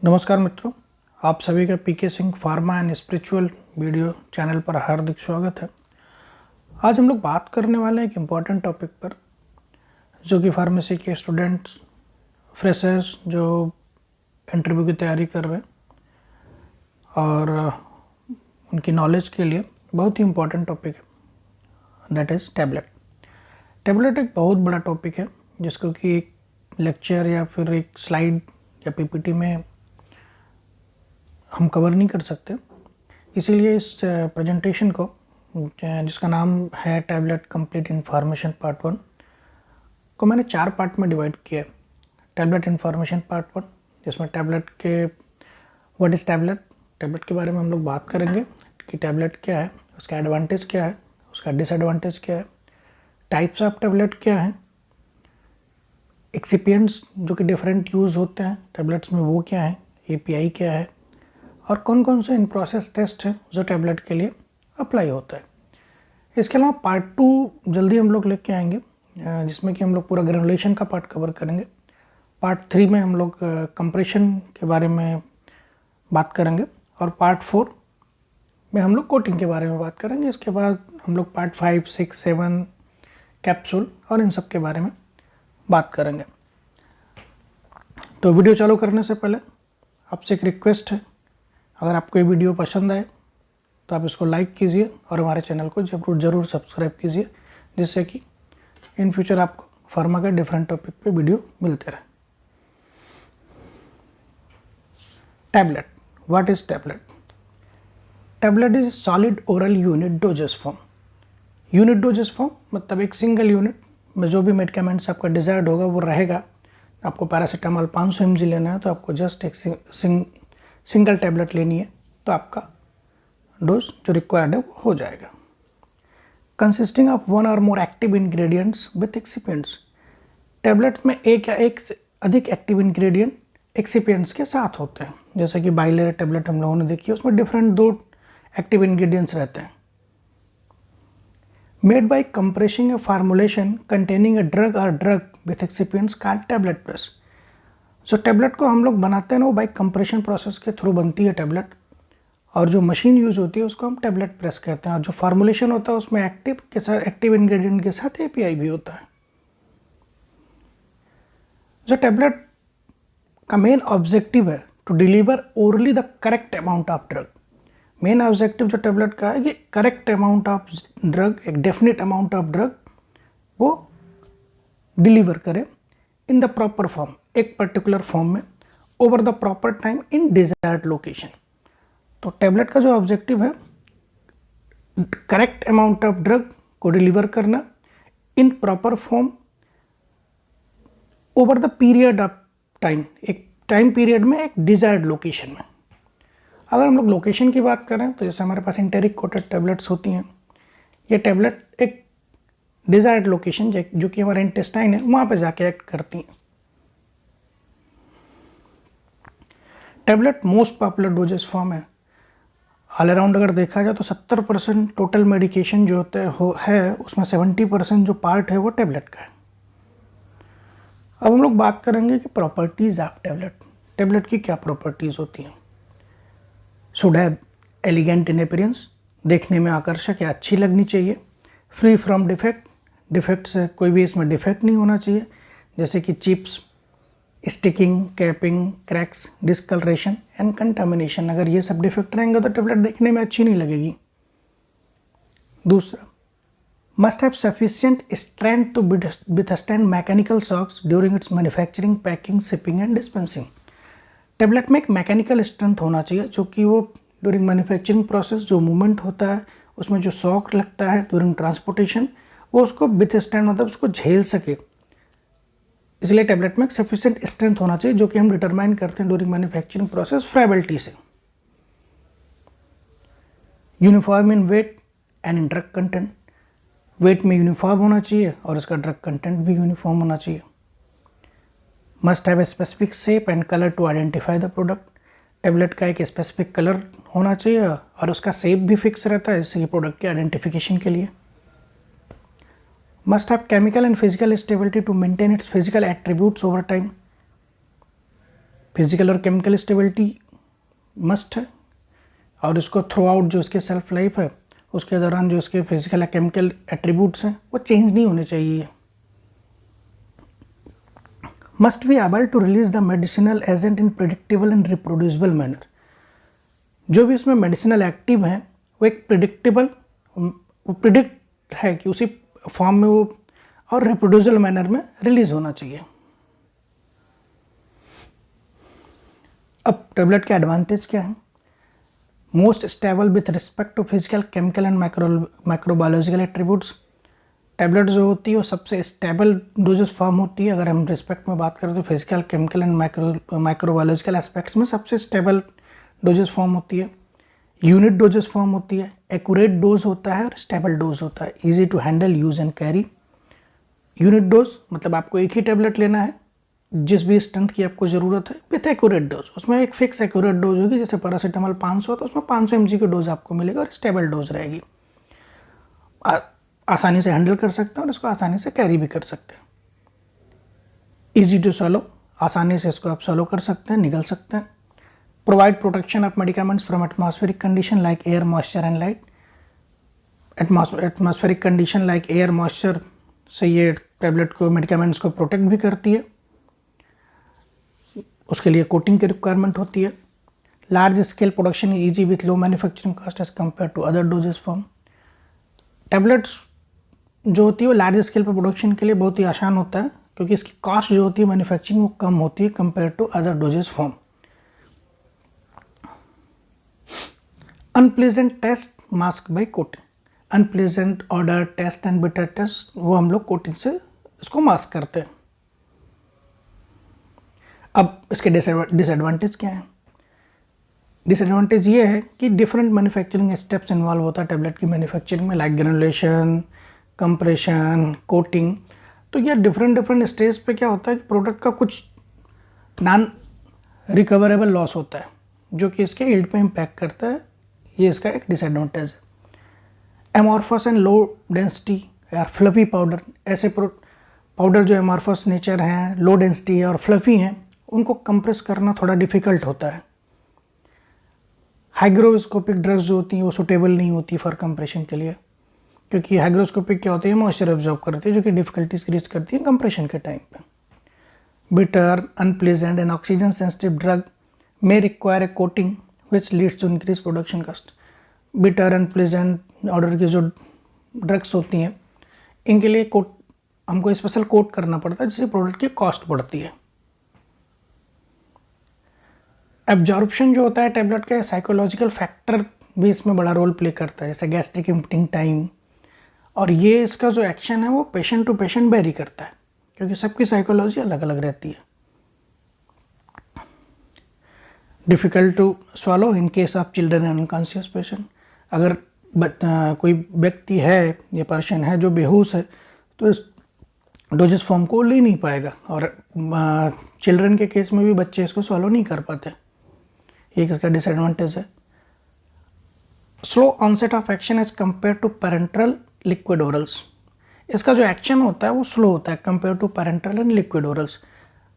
नमस्कार मित्रों, आप सभी का PK Singh pharma and spiritual video channel पर हार्दिक स्वागत है। आज हम लोग बात करने वाले हैं एक इम्पॉर्टेंट टॉपिक पर, जो कि फार्मेसी के स्टूडेंट्स, फ्रेशर्स जो इंटरव्यू की तैयारी कर रहे हैं और उनकी नॉलेज के लिए बहुत ही इम्पॉर्टेंट टॉपिक है, दैट इज़ टैबलेट। टैबलेट एक बहुत बड़ा टॉपिक है जिसको कि एक लेक्चर या फिर एक स्लाइड या पीपीटी में हम कवर नहीं कर सकते। इसीलिए इस प्रेजेंटेशन को, जिसका नाम है टैबलेट कंप्लीट इन्फॉर्मेशन पार्ट 1, को मैंने 4 पार्ट में डिवाइड किया है। टैबलेट इन्फॉर्मेशन पार्ट 1, जिसमें टैबलेट के व्हाट इज़ टैबलेट के बारे में हम लोग बात करेंगे कि टैबलेट क्या है, उसका एडवांटेज क्या है, उसका डिसएडवांटेज क्या है, टाइप्स ऑफ टैबलेट क्या है, एक्सिपिएंट्स जो कि डिफरेंट यूज़ होते हैं टैबलेट्स में वो क्या है, एपीआई क्या है, और कौन कौन से इन प्रोसेस टेस्ट है जो टैबलेट के लिए अप्लाई होता है। इसके अलावा पार्ट 2 जल्दी हम लोग लेके आएंगे, जिसमें कि हम लोग पूरा ग्रेनुलेशन का पार्ट कवर करेंगे। पार्ट 3 में हम लोग कंप्रेशन के बारे में बात करेंगे और पार्ट 4 में हम लोग कोटिंग के बारे में बात करेंगे। इसके बाद हम लोग पार्ट 5, 6, 7 कैप्सूल और इन सब के बारे में बात करेंगे। तो वीडियो चालू करने से पहले आपसे एक रिक्वेस्ट है, अगर आपको ये वीडियो पसंद आए तो आप इसको लाइक कीजिए और हमारे चैनल को ज़रूर सब्सक्राइब कीजिए, जिससे कि इन फ्यूचर आपको फार्मा के डिफरेंट टॉपिक पे वीडियो मिलते रहे। Tablet, what is tablet? Tablet is solid oral unit doses form. Unit doses form मतलब एक सिंगल यूनिट में जो भी मेडिकामेंट्स आपका डिजायर्ड होगा वो रहेगा। आपको पैरासीटामॉल 500 mg लेना है तो आपको जस्ट एक सिंगल टैबलेट लेनी है, तो आपका डोज जो रिक्वायर्ड है वो हो जाएगा। कंसिस्टिंग ऑफ 1 और more active ingredients with excipients. Tablets में एक या एक से अधिक एक्टिव इंग्रेडिएंट एक्सिपिएंट्स के साथ होते हैं। जैसे कि बाइलेर टैबलेट हम लोगों ने देखी है, उसमें डिफरेंट 2 एक्टिव इंग्रेडिएंट्स रहते हैं। Made by compressing a formulation containing a drug और drug with excipients called tablet press. जो टैबलेट को हम लोग बनाते हैं ना, वो बाई कंप्रेशन प्रोसेस के थ्रू बनती है टैबलेट, और जो मशीन यूज़ होती है उसको हम टैबलेट प्रेस कहते हैं। और जो फार्मुलेशन होता है उसमें एक्टिव इंग्रेडिएंट के साथ एपीआई भी होता है। जो टैबलेट का मेन ऑब्जेक्टिव है to deliver orally the correct amount of drug. Main objective जो टैबलेट का है कि करेक्ट अमाउंट ऑफ ड्रग, एक डेफिनेट अमाउंट ऑफ ड्रग वो डिलीवर करे इन द प्रॉपर फॉर्म, एक पर्टिकुलर फॉर्म में, over the proper time in desired location. तो टैबलेट का जो ऑब्जेक्टिव है करेक्ट अमाउंट ऑफ ड्रग को डिलीवर करना in proper form over the period of time, एक टाइम पीरियड में, एक डिजायर्ड लोकेशन में। अगर हम लोग लोकेशन की बात करें तो जैसे हमारे पास इंटेरिक कोटेड टैबलेट्स होती हैं, ये टैबलेट एक डिजायर्ड लोकेशन जो कि हमारा इंटेस्टाइन है वहाँ पे जाके एक्ट करती हैं। Tablet most popular doses form है। ऑल अराउंड अगर देखा जाए तो 70% टोटल मेडिकेशन जो है उसमें 70% जो पार्ट है वो टैबलेट का है। अब हम लोग बात करेंगे कि प्रॉपर्टीज ऑफ टैबलेट। टैबलेट की क्या प्रॉपर्टीज होती हैं? Should have elegant in appearance, देखने में आकर्षक या अच्छी लगनी चाहिए। फ्री फ्रॉम डिफेक्ट, डिफेक्ट से कोई भी इसमें डिफेक्ट नहीं होना चाहिए, जैसे कि chips, sticking, capping, cracks, discolouration and contamination. अगर ये सब डिफेक्ट रहेंगे तो टैबलेट देखने में अच्छी नहीं लगेगी। दूसरा, must have sufficient strength to withstand mechanical shocks during its manufacturing, packing, shipping and dispensing. Tablet में एक मैकेनिकल स्ट्रेंथ होना चाहिए जो कि वो ड्यूरिंग मैन्युफैक्चरिंग प्रोसेस जो मूवमेंट होता है उसमें जो शॉक लगता है ड्यूरिंग ट्रांसपोर्टेशन, वो उसको विथस्टैंड मतलब उसको झेल सके। इसलिए टैबलेट में सफिशिएंट स्ट्रेंथ होना चाहिए, जो कि हम डिटरमाइन करते हैं ड्यूरिंग मैन्युफैक्चरिंग प्रोसेस फ्राइबिलिटी से। Uniform in weight and in drug content, weight में यूनिफॉर्म होना चाहिए और इसका ड्रग कंटेंट भी यूनिफॉर्म होना चाहिए। Must have a specific shape and colour to identify the product. Tablet का एक स्पेसिफिक कलर होना चाहिए और उसका शेप भी फिक्स रहता है, इससे प्रोडक्ट के आइडेंटिफिकेशन के लिए। Must have chemical and physical stability to maintain its physical attributes over time. Physical और केमिकल स्टेबिलिटी मस्ट है, और इसको थ्रू आउट जो इसकी सेल्फ लाइफ है उसके दौरान जो इसके फिजिकल या केमिकल एट्रीब्यूट्स हैं वो चेंज नहीं होने चाहिए। Must be able to release the medicinal agent in predictable and reproducible manner. जो भी इसमें मेडिसिनल एक्टिव हैं वो एक प्रिडिक्टेबल, वो प्रिडिक्ट है कि उसी फॉर्म में वो और रिप्रोड्यूसिबल मैनर में रिलीज होना चाहिए। अब टेबलेट के एडवांटेज क्या है? Most stable with respect to physical, chemical and microbiological attributes. Tablet जो होती है वो सबसे स्टेबल डोजेस फॉर्म होती है। अगर हम रिस्पेक्ट में बात करें तो physical, chemical and microbiological aspects में सबसे स्टेबल डोजेस फॉर्म होती है। यूनिट डोजेस फॉर्म होती है, एक्यूरेट डोज होता है और स्टेबल डोज होता है, easy to handle, use and carry. Unit dose मतलब आपको एक ही टैबलेट लेना है जिस भी स्ट्रेंथ की आपको ज़रूरत है, विथ एक्यूरेट डोज। उसमें एक फिक्स एक्यूरेट डोज होगी, जैसे पैरासीटामोल 500 तो उसमें 500 mg की डोज आपको मिलेगी और स्टेबल डोज रहेगी। आसानी से हैंडल कर सकते हैं और इसको आसानी से कैरी भी कर सकते हैं। ईजी टू सॉलो, आसानी से इसको आप सॉलो कर सकते हैं, निगल सकते हैं। Provide protection of medicaments from atmospheric condition like air, moisture and light. Atmospheric condition like air, moisture से ये टैबलेट को, मेडिकामेंट्स को प्रोटेक्ट भी करती है। उसके लिए कोटिंग की रिक्वायरमेंट होती है। Large scale production easy with low manufacturing cost as compare to other doses form. Tablets जो होती है वो लार्ज स्केल पर प्रोडक्शन के लिए बहुत ही आसान होता है, क्योंकि इसकी कॉस्ट जो होती है मैन्युफैक्चरिंग वो कम होती है compare to other doses form. Unpleasant taste mask by coating. Unpleasant odour taste and bitter taste वो हम लोग कोटिंग से इसको मास्क करते हैं। अब इसके डिसएडवांटेज क्या है? डिसएडवांटेज ये है कि डिफरेंट मैन्युफैक्चरिंग स्टेप्स इन्वॉल्व होता है टैबलेट की मैन्युफैक्चरिंग में, लाइक ग्रेनुलेशन, कंप्रेशन, कोटिंग। तो ये डिफरेंट स्टेज पे क्या होता है कि प्रोडक्ट का कुछ नॉन रिकवरेबल लॉस होता है, जो कि इसके यील्ड पे इम्पैक्ट करता है। ये इसका एक डिसएडवांटेज है। एमॉर्फस एंड लो डेंसिटी या फ्लफी पाउडर, ऐसे पाउडर जो एमॉर्फस नेचर हैं, लो डेंसिटी है और फ्लफी हैं, उनको कंप्रेस करना थोड़ा डिफ़िकल्ट होता है। हाइग्रोस्कोपिक ड्रग्स जो होती हैं वो सुटेबल नहीं होती फॉर कंप्रेशन के लिए, क्योंकि हाइग्रोस्कोपिक क्या होती है, मॉइस्चर एब्जॉर्ब करती है, जो कि डिफिकल्टीज क्रिएट करती है कंप्रेशन के टाइम पे। Bitter, unpleasant and oxygen sensitive drug may require a coating which leads to increased production cost. Bitter, unpleasant order की जो ड्रग्स होती हैं इनके लिए कोट हमको स्पेशल कोट करना पड़ता है, जिससे प्रोडक्ट की कॉस्ट बढ़ती है। एब्जॉर्प्शन जो होता है टैबलेट का, साइकोलॉजिकल फैक्टर भी इसमें बड़ा रोल प्ले करता है, जैसे गैस्ट्रिक एम्प्टिंग टाइम, और ये इसका जो एक्शन है वो पेशेंट टू पेशेंट वेरी करता है, क्योंकि सबकी साइकोलॉजी अलग अलग रहती है। Difficult to swallow in case of children and unconscious patient. अगर कोई व्यक्ति है या पर्सन है जो बेहोश है तो इस डोजेस फॉर्म को ले नहीं पाएगा, और चिल्ड्रन के केस में भी बच्चे इसको स्वॉलो नहीं कर पाते। ये इसका डिसएडवांटेज है। Slow onset of action as compare to parenteral liquid orals. इसका जो एक्शन होता है वो स्लो होता है compare to parenteral and liquid orals.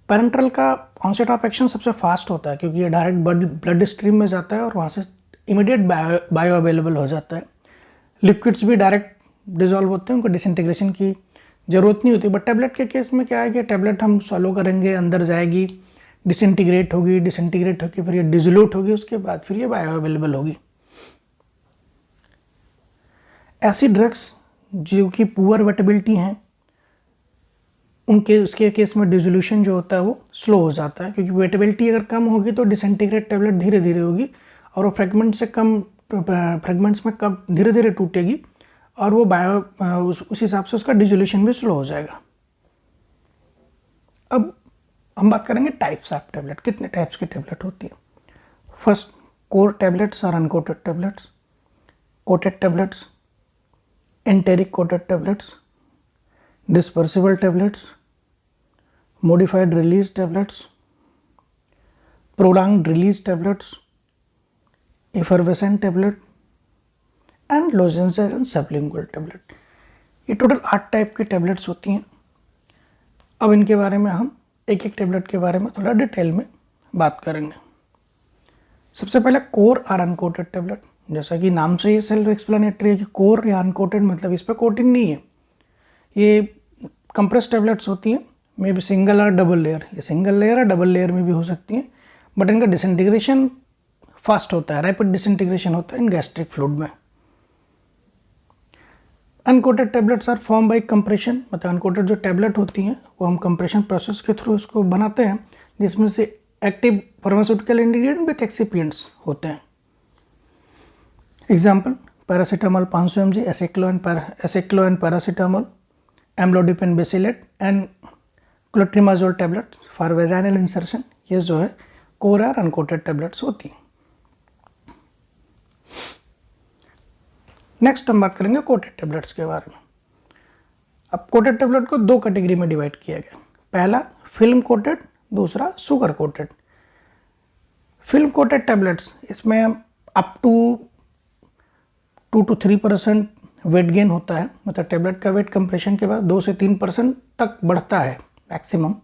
Parenteral का ऑनसेट ऑफ एक्शन सबसे फास्ट होता है, क्योंकि ये डायरेक्ट ब्लड स्ट्रीम में जाता है और वहाँ से इमीडिएट बायो अवेलेबल हो जाता है। लिक्विड्स भी डायरेक्ट डिजॉल्व होते हैं, उनको डिसइंटीग्रेशन की ज़रूरत नहीं होती। बट टैबलेट के केस में क्या है कि टैबलेट हम सॉलो करेंगे, अंदर जाएगी, डिसइंटीग्रेट होगी फिर ये डिजोल्यूट होगी, उसके बाद फिर ये बायो अवेलेबल होगी। ऐसी ड्रग्स जो कि पुअर वेटेबिलिटी हैं उसके केस में डिसोल्यूशन जो होता है वो स्लो हो जाता है, क्योंकि वेटेबिलिटी अगर कम होगी तो डिसइंटीग्रेट टैबलेट धीरे धीरे होगी और वो फ्रेगमेंट्स में कम धीरे धीरे टूटेगी और वो उस हिसाब से उसका डिसोल्यूशन भी स्लो हो जाएगा। अब हम बात करेंगे टाइप्स ऑफ टैबलेट, कितने टाइप्स की टैबलेट होती है। फर्स्ट, कोर टैबलेट्स और uncoated tablets, coated tablets, enteric coated tablets, dispersible tablets, modified release tablets, prolonged release tablets, effervescent tablet and lozenge and sublingual tablet। ये टोटल 8 टाइप की tablets होती हैं। अब इनके बारे में हम एक एक टैबलेट के बारे में थोड़ा डिटेल में बात करेंगे। सबसे पहले कोर और अनकोटेड टेबलेट। जैसा कि नाम से ही सेल्फ एक्सप्लेनेटरी है कि कोर या अनकोटेड मतलब इस पर कोटिंग नहीं है। ये कंप्रेस टेबलेट्स होती हैं, मे बी सिंगल और डबल लेयर, ये सिंगल लेयर और डबल लेयर में भी हो सकती हैं, बट इनका डिसइंटीग्रेशन फास्ट होता है, रैपिड डिसइंटीग्रेशन होता है इन गैस्ट्रिक फ्लूइड में। Uncoated tablets are form by compression, मतलब अनकोटेड जो टेबलेट होती हैं वो हम कंप्रेशन प्रोसेस के थ्रू इसको बनाते हैं, जिसमें से active pharmaceutical ingredient with excipients होते हैं। Example paracetamol 500 mg, aceclo and paracetamol, amlodipine besylate and clotrimazole tablet for vaginal insertion. ये जो है कोर और अनकोटेड टेबलेट्स होती हैं। नेक्स्ट हम बात करेंगे कोटेड टेबलेट्स के बारे में। अब कोटेड टेबलेट को दो कैटेगरी में डिवाइड किया गया। पहला फिल्म कोटेड, दूसरा sugar coated. Film coated tablets, इसमें up to 2 to 3% weight gain होता है, मतलब टेबलेट का वेट कंप्रेशन के बाद 2 से 3% तक बढ़ता है मैक्सिमम।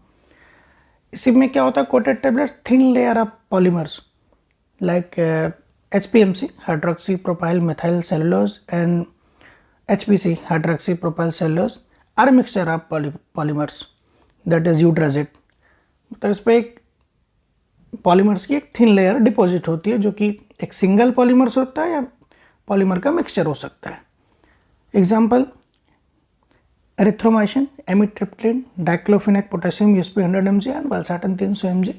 इसी में क्या होता है, coated tablets thin layer of polymers like HPMC hydroxy propyl methyl cellulose and HPC hydroxy propyl cellulose are mixture of polymers that is Eudragit. मतलब इस पर एक पॉलीमर्स की एक थिन लेयर डिपॉजिट होती है, जो कि एक सिंगल पॉलीमर्स होता है या पॉलीमर का मिक्सचर हो सकता है। Example erythromycin, amitriptyline, diclofenac potassium USP 100 mg and valsartan 300 mg,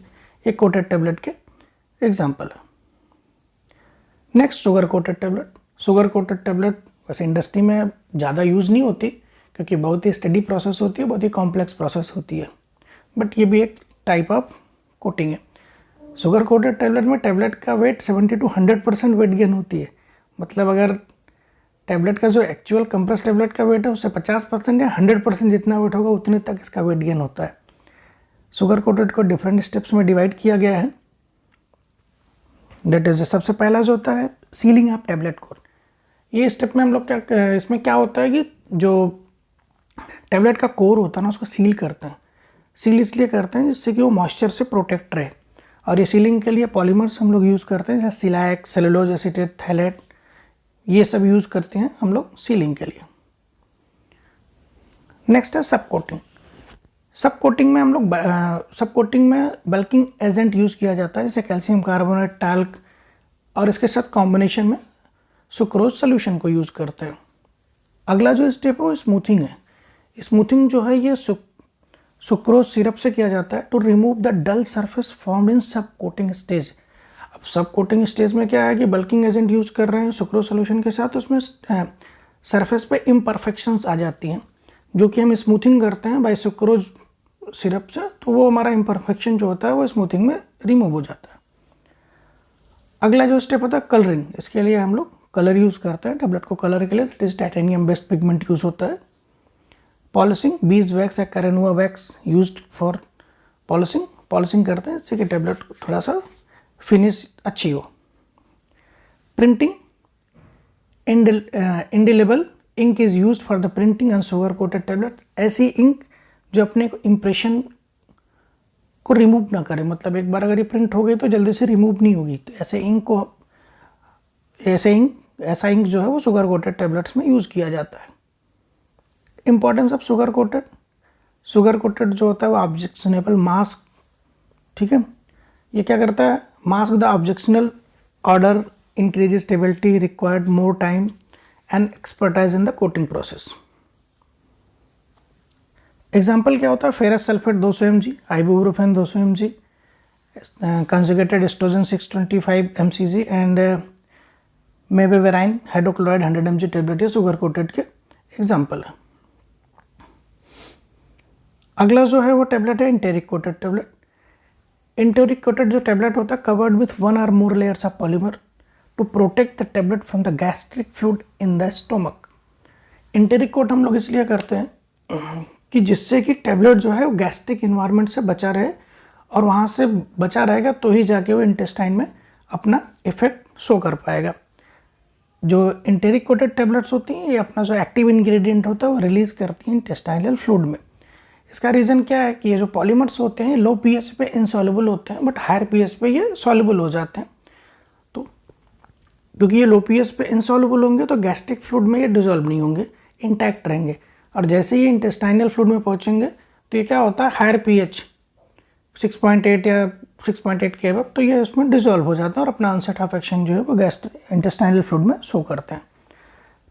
ये कोटेड टेबलेट के एग्जाम्पल है। Next sugar coated tablet. Sugar coated tablet वैसे इंडस्ट्री में ज़्यादा यूज़ नहीं होती, क्योंकि बहुत ही स्टडी प्रोसेस होती है, बहुत ही कॉम्प्लेक्स प्रोसेस होती है, बट ये भी एक टाइप ऑफ कोटिंग है। शुगर कोटेड टेबलेट में टेबलेट का वेट 70 to 100% वेट गेन होती है। मतलब अगर टेबलेट का जो एक्चुअल कंप्रेस टेबलेट का वेट है उससे 50% या 100% जितना वेट होगा उतने तक इसका वेट गेन होता है। शुगर कोटेड को डिफरेंट स्टेप्स में डिवाइड किया गया है। दैट इज, सबसे पहला जो होता है सीलिंग ऑफ टेबलेट कोर। ये स्टेप में हम लोग क्या, इसमें क्या होता है कि जो टेबलेट का कोर होता है ना उसको सील करते हैं। सील इसलिए करते हैं जिससे कि वो मॉइस्चर से प्रोटेक्ट रहे, और ये सीलिंग के लिए पॉलीमर्स हम लोग यूज़ करते हैं, जैसे सिलाइक, सेलुलोज एसीटेट, थैलेट, ये सब यूज़ करते हैं हम लोग सीलिंग के लिए। नेक्स्ट है सब कोटिंग। सब कोटिंग में हम लोग सब कोटिंग में बल्किंग एजेंट यूज़ किया जाता है, जैसे कैल्शियम कार्बोनेट, टाल्क, और इसके साथ कॉम्बिनेशन में सुक्रोज सोल्यूशन को यूज़ करते हैं। अगला जो स्टेप है वो स्मूथिंग है। स्मूथिंग जो है ये सुक्रोज सिरप से किया जाता है to remove the dull surface formed in sub coating stage. अब सब कोटिंग स्टेज में क्या है कि बल्किंग एजेंट यूज़ कर रहे हैं सुक्रोज सोल्यूशन के साथ, उसमें सरफेस पे इम्परफेक्शंस आ जाती हैं, जो कि हम स्मूथिंग करते हैं बाय सुक्रोज सिरप से, तो वो हमारा इम्परफेक्शन जो होता है वो स्मूथिंग में रिमूव हो जाता है। अगला जो स्टेप होता है कलरिंग। इसके लिए हम लोग कलर यूज़ करते हैं। टेबलेट को कलर के लिए it is titanium based pigment use होता है। पॉलिशिंग, बीज वैक्स या carnauba wax used for polishing. Polishing करते हैं जिससे कि टेबलेट को थोड़ा सा फिनिश अच्छी हो। Printing, indelible ink is used for the printing and sugar coated tablet. ऐसी इंक जो अपने इंप्रेशन को रिमूव ना करे, मतलब एक बार अगर ये प्रिंट हो गई तो जल्दी से रिमूव नहीं होगी, तो ऐसा इंक जो है वो शुगर कोटेड टेबलेट्स में यूज़ किया जाता है। इंपॉर्टेंस ऑफ शुगर कोटेड जो होता है वो ऑब्जेक्शनेबल मास्क, ठीक है। ये क्या करता है, mask the objectionable odour, increase stability, required more time and expertise in the coating process. Example क्या होता है, ferrous sulphate 200 mg, ibuprofen 200 mg, conjugated estrogen 625 mcg and mebeverine hydrochloride 100 mg tablet, ये शुगर कोटेड के एग्जाम्पल है। अगला जो है वो टेबलेट है enteric coated tablet. Enteric coated जो टेबलेट होता है covered with 1 or more layers of polymer to protect the tablet from the gastric fluid in the stomach. Enteric coat हम लोग इसलिए करते हैं कि जिससे कि टेबलेट जो है वो गैस्ट्रिक इन्वायरमेंट से बचा रहे, और वहाँ से बचा रहेगा तो ही जाके वो इंटेस्टाइन में अपना इफेक्ट शो कर पाएगा। जो इंटेरिक कोटेड टेबलेट्स होती हैं ये अपना जो एक्टिव इंग्रेडिएंट होता है वो रिलीज़ करती हैं इंटेस्टाइनल फ्लूइड में। इसका रीज़न क्या है कि ये जो पॉलीमर्स होते हैं लो पीएच पे इनसॉल्युबल होते हैं, बट हायर पीएच पे ये सॉल्युबल हो जाते हैं। तो क्योंकि ये लो पीएच पे इनसॉल्युबल होंगे तो गैस्ट्रिक फ्लूइड में ये डिजोल्व नहीं होंगे, इंटैक्ट रहेंगे। और जैसे ही इंटेस्टाइनल फ्लूइड में पहुंचेंगे तो ये क्या होता है, हायर पीएच 6.8 या 6.8 के अब तो ये इसमें डिजोल्व हो जाता है और अपना ऑनसेट ऑफ एक्शन जो है वो इंटेस्टाइनल फ्लूइड में शो करते हैं।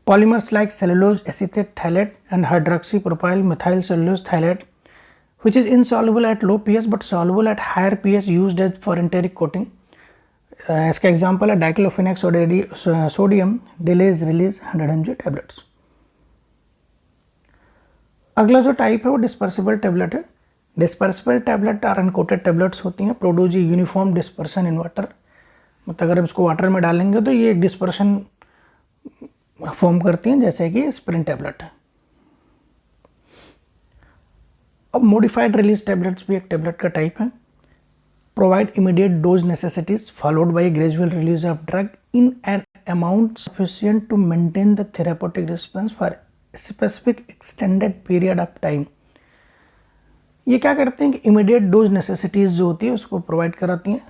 Polymers like cellulose acetate phthalate and hydroxy propyl methyl cellulose phthalate which is insoluble at low pH but soluble at higher pH used as for enteric coating. इसका example है diclofenac sodium delays release 100 mg tablets. अगला जो type है वो dispersible tablet है। Dispersible tablet और uncoated tablets होती हैं, produce uniform dispersion in water. मतलब अगर हम इसको वाटर में डालेंगे तो ये डिस्पर्सन फॉर्म करती हैं, जैसे कि स्प्रिन टैबलेट है। अब मॉडिफाइड रिलीज टैबलेट्स भी एक टैबलेट का टाइप है। Provide immediate dose necessities followed by gradual release of drug in an amount sufficient to maintain the therapeutic response for specific extended period of time. ये क्या करते हैं कि इमीडिएट डोज नेसेसिटीज जो होती है उसको प्रोवाइड कराती हैं।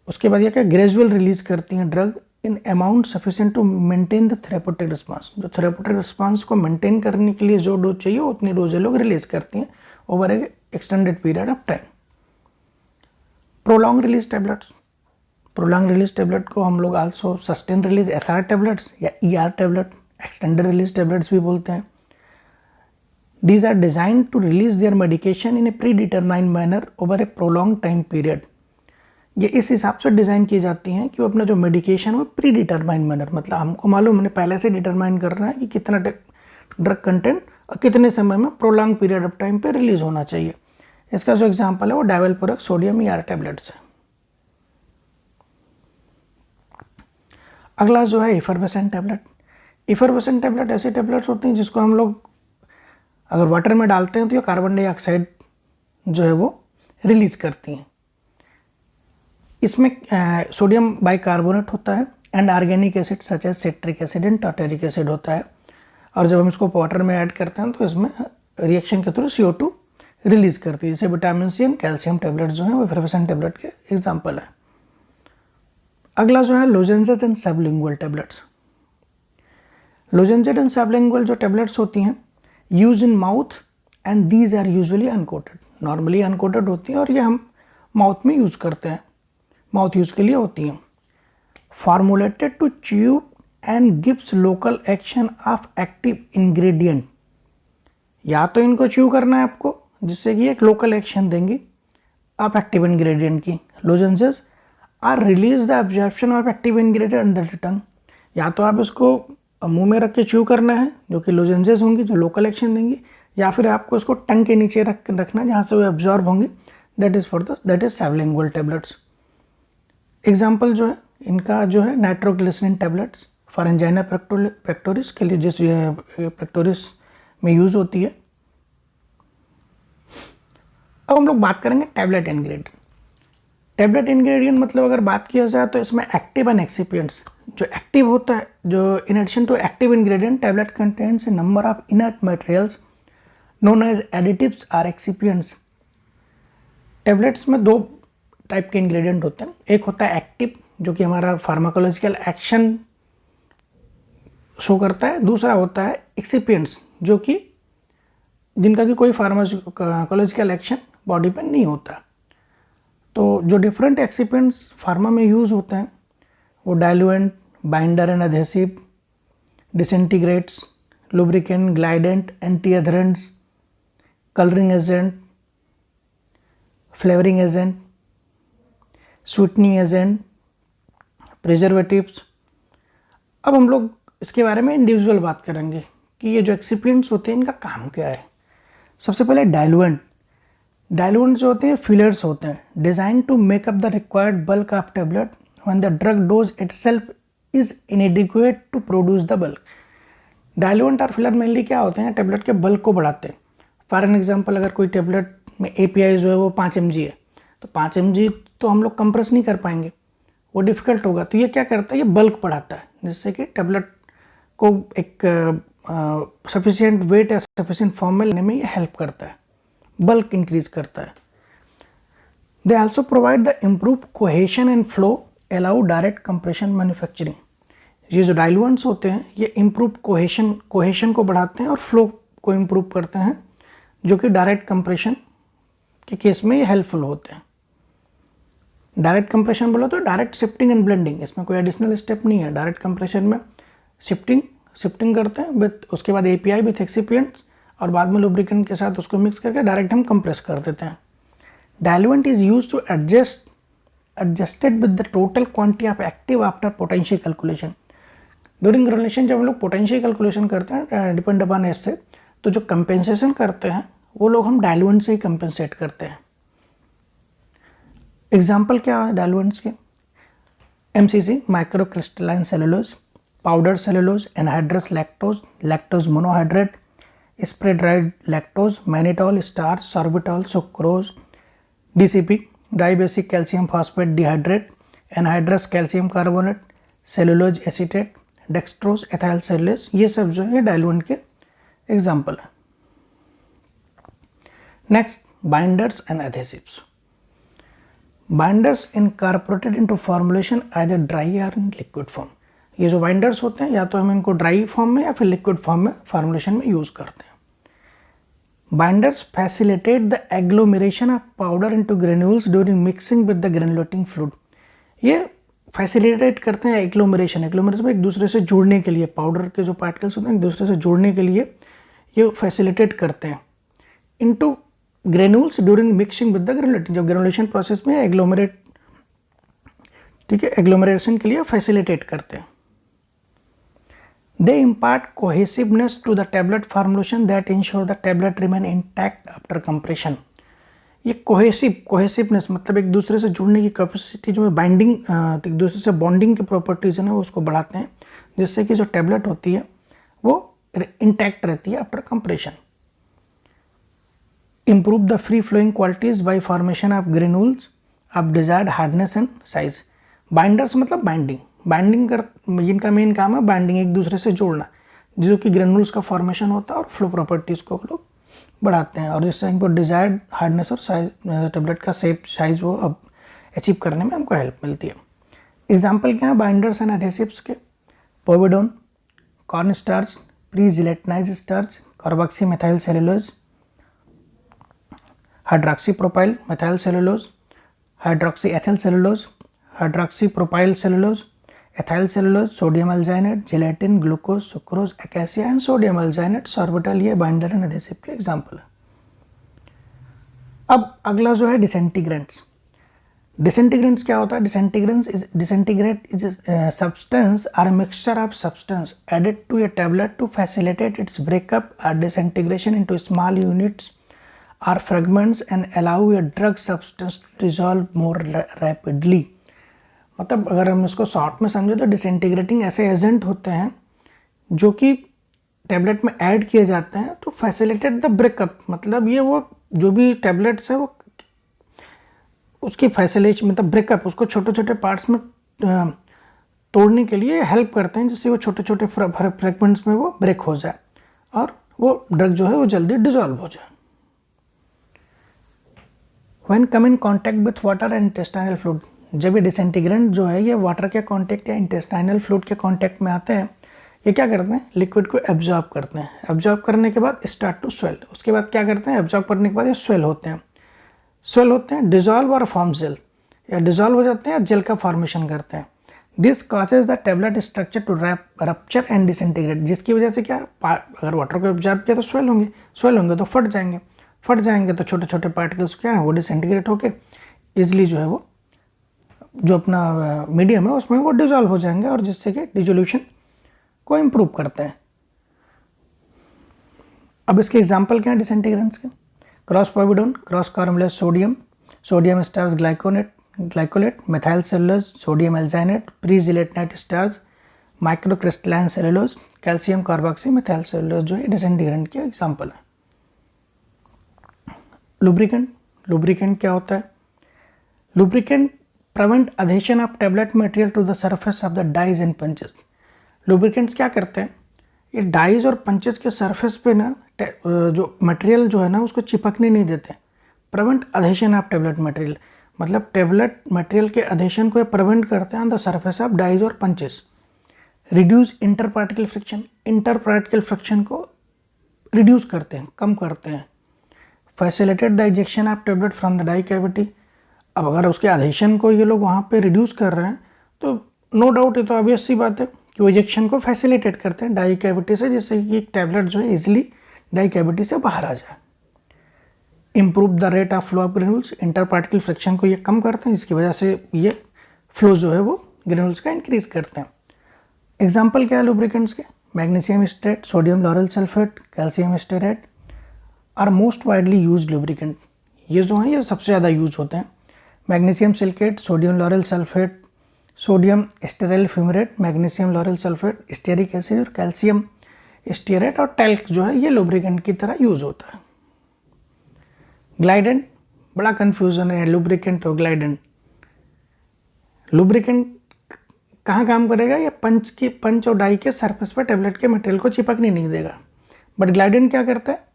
उसके बाद ये क्या ग्रेजुअल रिलीज करती हैं drug in amount sufficient to maintain the therapeutic response. जो थेराप्यूटिक रिस्पांस को मेंटेन करने के लिए जो डोज चाहिए उतनी डोज ये लोग रिलीज करती हैं over a extended period of time. Prolong release tablets. Prolong release tablet को हम लोग also sustain release SR tablets या ER tablet, extended release tablets भी बोलते हैं। These are designed to release their medication in a predetermined manner over a prolonged time period. ये इस हिसाब से डिज़ाइन की जाती हैं कि वो अपना जो मेडिकेशन है वो प्री डिटरमाइन मैनर, मतलब हमको मालूम हमने पहले से डिटरमाइन करना है कि कितना ड्रग कंटेंट और कितने समय में प्रोलॉन्ग पीरियड ऑफ टाइम पे रिलीज होना चाहिए। इसका जो एग्जांपल है वो डायवेल्पोरेक सोडियम ईआर टैबलेट्स है। अगला जो है इफरवेसेंट टैबलेट। इफरवेसेंट टैबलेट ऐसी टैबलेट्स होती हैं जिसको हम लोग अगर वाटर में डालते हैं तो ये कार्बन डाइऑक्साइड जो है वो रिलीज करती हैं। इसमें सोडियम बाइकार्बोनेट होता है and organic acid such as citric acid and tartaric acid होता है। और जब हम इसको वाटर में ऐड करते हैं तो इसमें रिएक्शन के थ्रू CO2 रिलीज करती है। जैसे vitamin C and calcium tablet जो है वो इफरवेसेंट टैबलेट के एग्जाम्पल है। अगला जो है lozenges and sublingual tablets. Lozenges and sublingual जो टैबलेट्स होती हैं use in mouth and these are usually uncoated. Normally uncoated होती हैं और ये हम माउथ में यूज़ करते हैं, माउथ यूज़ के लिए होती हैं। Formulated to chew and gives local action of active ingredient. या तो इनको च्यू करना है आपको जिससे कि एक लोकल एक्शन देंगी ऑफ एक्टिव इंग्रेडिएंट की। Lozenges are release the absorption of active ingredient under the tongue. या तो आप इसको मुंह में रख के च्यू करना है जो कि लोजेंसेस होंगी जो लोकल एक्शन देंगी, या फिर आपको इसको टंग के नीचे रखना है जहाँ से वो एब्जॉर्ब होंगे। That is sublingual tablets. Example जो है इनका जो है nitroglycerin tablets for angina pectoris के लिए, जिस पेक्टोरिस में यूज़ होती है। अब हम लोग बात करेंगे टैबलेट इंग्रेडिएंट। टैबलेट इंग्रेडिएंट मतलब अगर बात किया जाए तो इसमें एक्टिव एंड एक्सिपिएंट्स। जो एक्टिव होता है, जो in addition to active ingredient tablet contains a number of inert materials known as additives or excipients. Tablets में दो टाइप के इंग्रेडिएंट होते हैं। एक होता है एक्टिव जो कि हमारा फार्माकोलॉजिकल एक्शन शो करता है, दूसरा होता है एक्सिपिएंट्स जो कि जिनका कि कोई फार्माकोलॉजिकल एक्शन बॉडी पे नहीं होता। तो जो डिफरेंट एक्सिपिएंट्स फार्मा में यूज़ होते हैं वो diluent, binder and adhesive, disintegrates, lubricant, glidant, anti adherents, colouring agent, flavouring agent, sweetening agent, preservatives. अब हम लोग इसके बारे में इंडिविजुअल बात करेंगे कि ये जो एक्सिपिएंट्स होते हैं इनका काम क्या है। सबसे पहले डाइल्यूएंट। डाइल्यूएंट जो होते हैं फिलर्स होते हैं design to make up the required bulk of tablet when the drug dose itself is inadequate to produce the bulk. Diluent और फिलर मेनली क्या होते हैं, टैबलेट के बल्क को बढ़ाते हैं। फॉर एन एग्जांपल अगर कोई टैबलेट में API जो है वो 5 mg है तो 5 mg तो हम लोग कंप्रेस नहीं कर पाएंगे, वो डिफ़िकल्ट होगा। तो ये क्या करता है, ये बल्क बढ़ाता है जिससे कि टैबलेट को एक सफिशिएंट वेट या सफिशिएंट फॉर्म में लेने में ये हेल्प करता है। बल्क इंक्रीज करता है। They also provide the improve cohesion and flow, allow direct compression manufacturing. ये जो डाइल्यूएंट्स होते हैं ये इम्प्रूव कोहेशन को बढ़ाते हैं और फ्लो को इम्प्रूव करते हैं, जो कि डायरेक्ट कंप्रेशन के केस में ये हेल्पफुल होते हैं। डायरेक्ट कंप्रेशन बोला तो डायरेक्ट शिफ्टिंग एंड ब्लेंडिंग, इसमें कोई एडिशनल स्टेप नहीं है। डायरेक्ट कंप्रेशन में शिफ्टिंग करते हैं विद, उसके बाद एपीआई विथ एक्सिपिएंट्स, और बाद में लुब्रिकेंट के साथ उसको मिक्स करके डायरेक्ट हम कंप्रेस कर देते हैं। Diluent is use to adjusted with the total quantity of active after potential calculation. During granulation जब हम लोग पोटेंशियल कैलकुलेशन करते हैं डिपेंड अपॉन एस से, तो जो कंपेंसेशन करते हैं वो लोग हम डाइल्यूएंट से ही कंपेंसेट करते हैं। एग्जाम्पल क्या है डाइल्यूएंट्स के? MCC micro crystalline cellulose, powder cellulose, anhydrous lactose, lactose monohydrate, spray dried lactose, mannitol, starch, sorbitol, sucrose, DCP dibasic calcium phosphate dihydrate, anhydrous calcium carbonate, cellulose acetate, dextrose, ethyl cellulose, ये सब जो है diluent के example है। Next, binders and adhesives. Binders incorporated into formulation either dry और in liquid form. ये जो binders होते हैं या तो हम इनको ड्राई फॉर्म में या फिर लिक्विड फॉर्म में फॉर्मुलेशन में यूज करते हैं। Binders facilitate the agglomeration of powder into granules during mixing with the granulating fluid. ये फैसिलिटेट करते हैं एग्लोमेरेशन में एक दूसरे से जुड़ने के लिए, पाउडर के जो पार्टिकल्स होते हैं एक दूसरे से जुड़ने के लिए ये फैसिलिटेट करते हैं into granules during mixing with the granulating. जब ग्रेनुलेशन प्रोसेस में एग्लोमरेट, ठीक है, एग्लोमरेशन के लिए फैसिलिटेट करते हैं। They impart cohesiveness to the tablet formulation that ensure the tablet remain intact after compression. ये कोहेसिवनेस मतलब एक दूसरे से जुड़ने की कैपेसिटी, जो बाइंडिंग एक दूसरे से बॉन्डिंग की प्रॉपर्टीज है ना उसको बढ़ाते हैं, जिससे कि जो टेबलेट होती है वो इंटैक्ट रहती है after compression. Improve the free flowing qualities by formation of granules of desired hardness and size. Binders मतलब बाइंडिंग जिनका मेन काम है बाइंडिंग, एक दूसरे से जोड़ना, जो कि ग्रेन्यूल्स का फॉर्मेशन होता है और फ्लो प्रॉपर्टीज को लोग बढ़ाते हैं, और जिससे इनको डिजायर्ड हार्डनेस और साइज, टेबलेट का शेप साइज वो अब अचीव करने में हमको हेल्प मिलती है। एग्जाम्पल क्या है बाइंडर्स एंड एडहेसिव्स के? Povidone, corn starch, pre gelatinised starch, carboxy methyl cellulose, hydroxy propyl methyl cellulose, hydroxy ethyl cellulose, hydroxy propyl cellulose, ethyl cellulose, sodium alginate, gelatin, glucose, sucrose, acacia and sodium alginate, sorbitol, ये binder and adhesive के example है। अब अगला जो है disintegrants. Disintegrants क्या होता है? Disintegrate is substance or mixture of substance added to a tablet to facilitate its breakup और डिसइंटीग्रेशन इनटू स्मॉल यूनिट्स और fragments and allow a drug substance to dissolve more rapidly. मतलब अगर हम इसको short में समझे तो डिसइंटीग्रेटिंग ऐसे एजेंट होते हैं जो कि टैबलेट में ऐड किए जाते हैं तो फैसिलिटेट द ब्रेकअप, मतलब ये वो जो भी टैबलेट्स है वो उसकी फैसिलिटेशन मतलब ब्रेकअप, उसको छोटे छोटे पार्ट्स में तोड़ने के लिए हेल्प करते हैं, जिससे वो छोटे छोटे फ्रेगमेंट्स में वो ब्रेक हो जाए और वो ड्रग जो है वो जल्दी डिजॉल्व हो जाए। When come in contact with water and intestinal fluid, जब ये डिसइंटीग्रेंट जो है ये वाटर के कॉन्टैक्ट या इंटेस्टाइनल फ्लूइड के कॉन्टैक्ट में आते हैं, ये क्या करते हैं? लिक्विड को एब्जॉर्ब करते हैं। एब्जॉर्ब करने के बाद स्टार्ट टू स्वेल, उसके बाद क्या करते हैं? एब्जॉर्ब करने के बाद ये स्वेल होते हैं, डिजॉल्व और फॉर्म जेल, या डिजॉल्व हो जाते हैं या जेल का फॉर्मेशन करते हैं। This causes the tablet structure to rupture and disintegrate, जिसकी वजह से क्या, अगर वाटर को एब्जॉर्ब किया तो स्वेल होंगे तो फट जाएंगे तो छोटे छोटे पार्टिकल्स क्या है वो डिसइंटीग्रेट होके ईजिली जो है वो जो अपना मीडियम है उसमें वो डिजॉल्व हो जाएंगे, और जिससे कि डिजोल्यूशन को इम्प्रूव करते हैं। अब इसके एग्जाम्पल क्या है डिसइंटीग्रेंट्स के? Cross povidone, cross carbonilase sodium, sodium starch glycolate, methyl cellulose, sodium alginate, pre gelatinised starch, micro crystalline cellulose, calcium carboxy methyl cellulose, जो है डिसइंटीग्रेंट के एग्जाम्पल है। लुब्रिकेंट क्या होता है? Lubricant prevent adhesion of tablet material to the surface of the dies and punches। Lubricants क्या करते हैं? ये डाइज और पंचेज के सरफेस पे ना जो मटेरियल जो है ना उसको चिपकने नहीं देते, prevent adhesion of tablet material, मतलब टेबलेट मटेरियल के अधेशन को ये प्रिवेंट करते हैं on the surface of dies और punches. Reduce inter particle friction, inter particle friction को रिड्यूस करते हैं, कम करते हैं। Facilitate the ejection of tablet from the die cavity, अब अगर उसके अधेशन को ये लोग वहाँ पे रिड्यूस कर रहे हैं तो नो डाउट ये तो ऑब्वियस सी बात है कि वो इजेक्शन को फैसिलिटेट करते हैं डाई कैविटी से, जिससे कि एक टैबलेट जो है इजीली डाई कैविटी से बाहर आ जाए। Improve the rate of flow of granules, inter particle friction को ये कम करते हैं, इसकी वजह से ये फ्लो जो है वो ग्रेनुल्स का इंक्रीज करते हैं। एग्जाम्पल क्या है लुब्रिकेंट्स के? Magnesium stearate, sodium lauryl sulphate, calcium stearate are most widely use lubricant. ये जो हैं ये सबसे ज़्यादा यूज होते हैं। Magnesium silicate, sodium lauryl sulphate, sodium stearyl fumarate, magnesium lauryl sulphate, stearic acid और कैल्शियम स्टेरेट और टैल्क जो है ये लुब्रिकेंट की तरह यूज होता है। ग्लाइडेंट, बड़ा कंफ्यूजन है लुब्रिकेंट और ग्लाइडेंट। लुब्रिकेंट कहाँ काम करेगा? ये पंच और डाई के सरफेस पर टेबलेट के मटेरियल को चिपकने नहीं देगा। बट ग्लाइडेंट क्या करता है?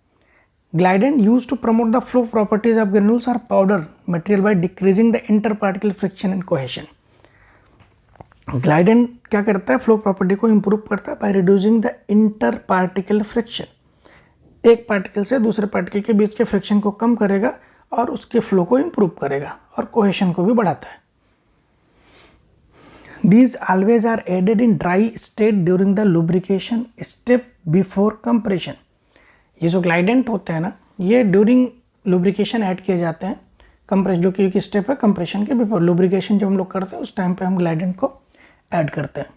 Glidant use to promote the flow properties of granules और powder material by decreasing the inter particle friction and cohesion. Glidant क्या करता है? फ्लो प्रॉपर्टी को इंप्रूव करता है by reducing the inter particle friction, एक पार्टिकल से दूसरे पार्टिकल के बीच के फ्रिक्शन को कम करेगा और उसके फ्लो को इंप्रूव करेगा और कोहेशन को भी बढ़ाता है। These always are added in dry state during the lubrication step before compression। ये जो ग्लाइडेंट होते हैं ना ये ड्यूरिंग लुब्रिकेशन ऐड किए जाते हैं, कंप्रेस जो कि एक स्टेप है कंप्रेशन के बिफोर। लुब्रिकेशन जब हम लोग करते हैं उस टाइम पे हम ग्लाइडेंट को ऐड करते हैं।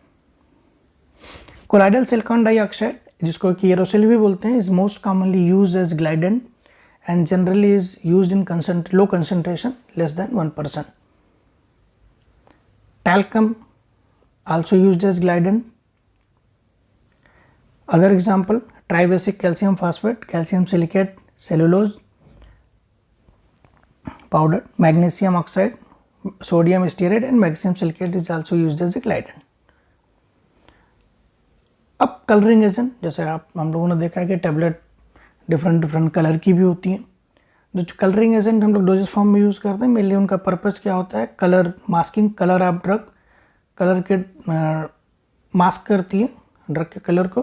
कोलाइडल सिलिकॉन डाइऑक्साइड, जिसको कि एरोसिल भी बोलते हैं, is most commonly use as glidant and generally is use in low concentration less than 1%। Talcum also used as glidant. Other example, tribasic calcium phosphate, calcium silicate, cellulose powder, magnesium oxide, sodium stearate and magnesium silicate is also used as a glidant. अब colouring agent, जैसे हम लोगों ने देखा है कि tablet different colour की भी होती हैं। जो कलरिंग एजेंट हम लोग डोजेज फॉर्म में यूज़ करते हैं, मेनली उनका पर्पज़ क्या होता है? Colour masking, colour of drug, colour के मास्क करती है ड्रग के कलर को।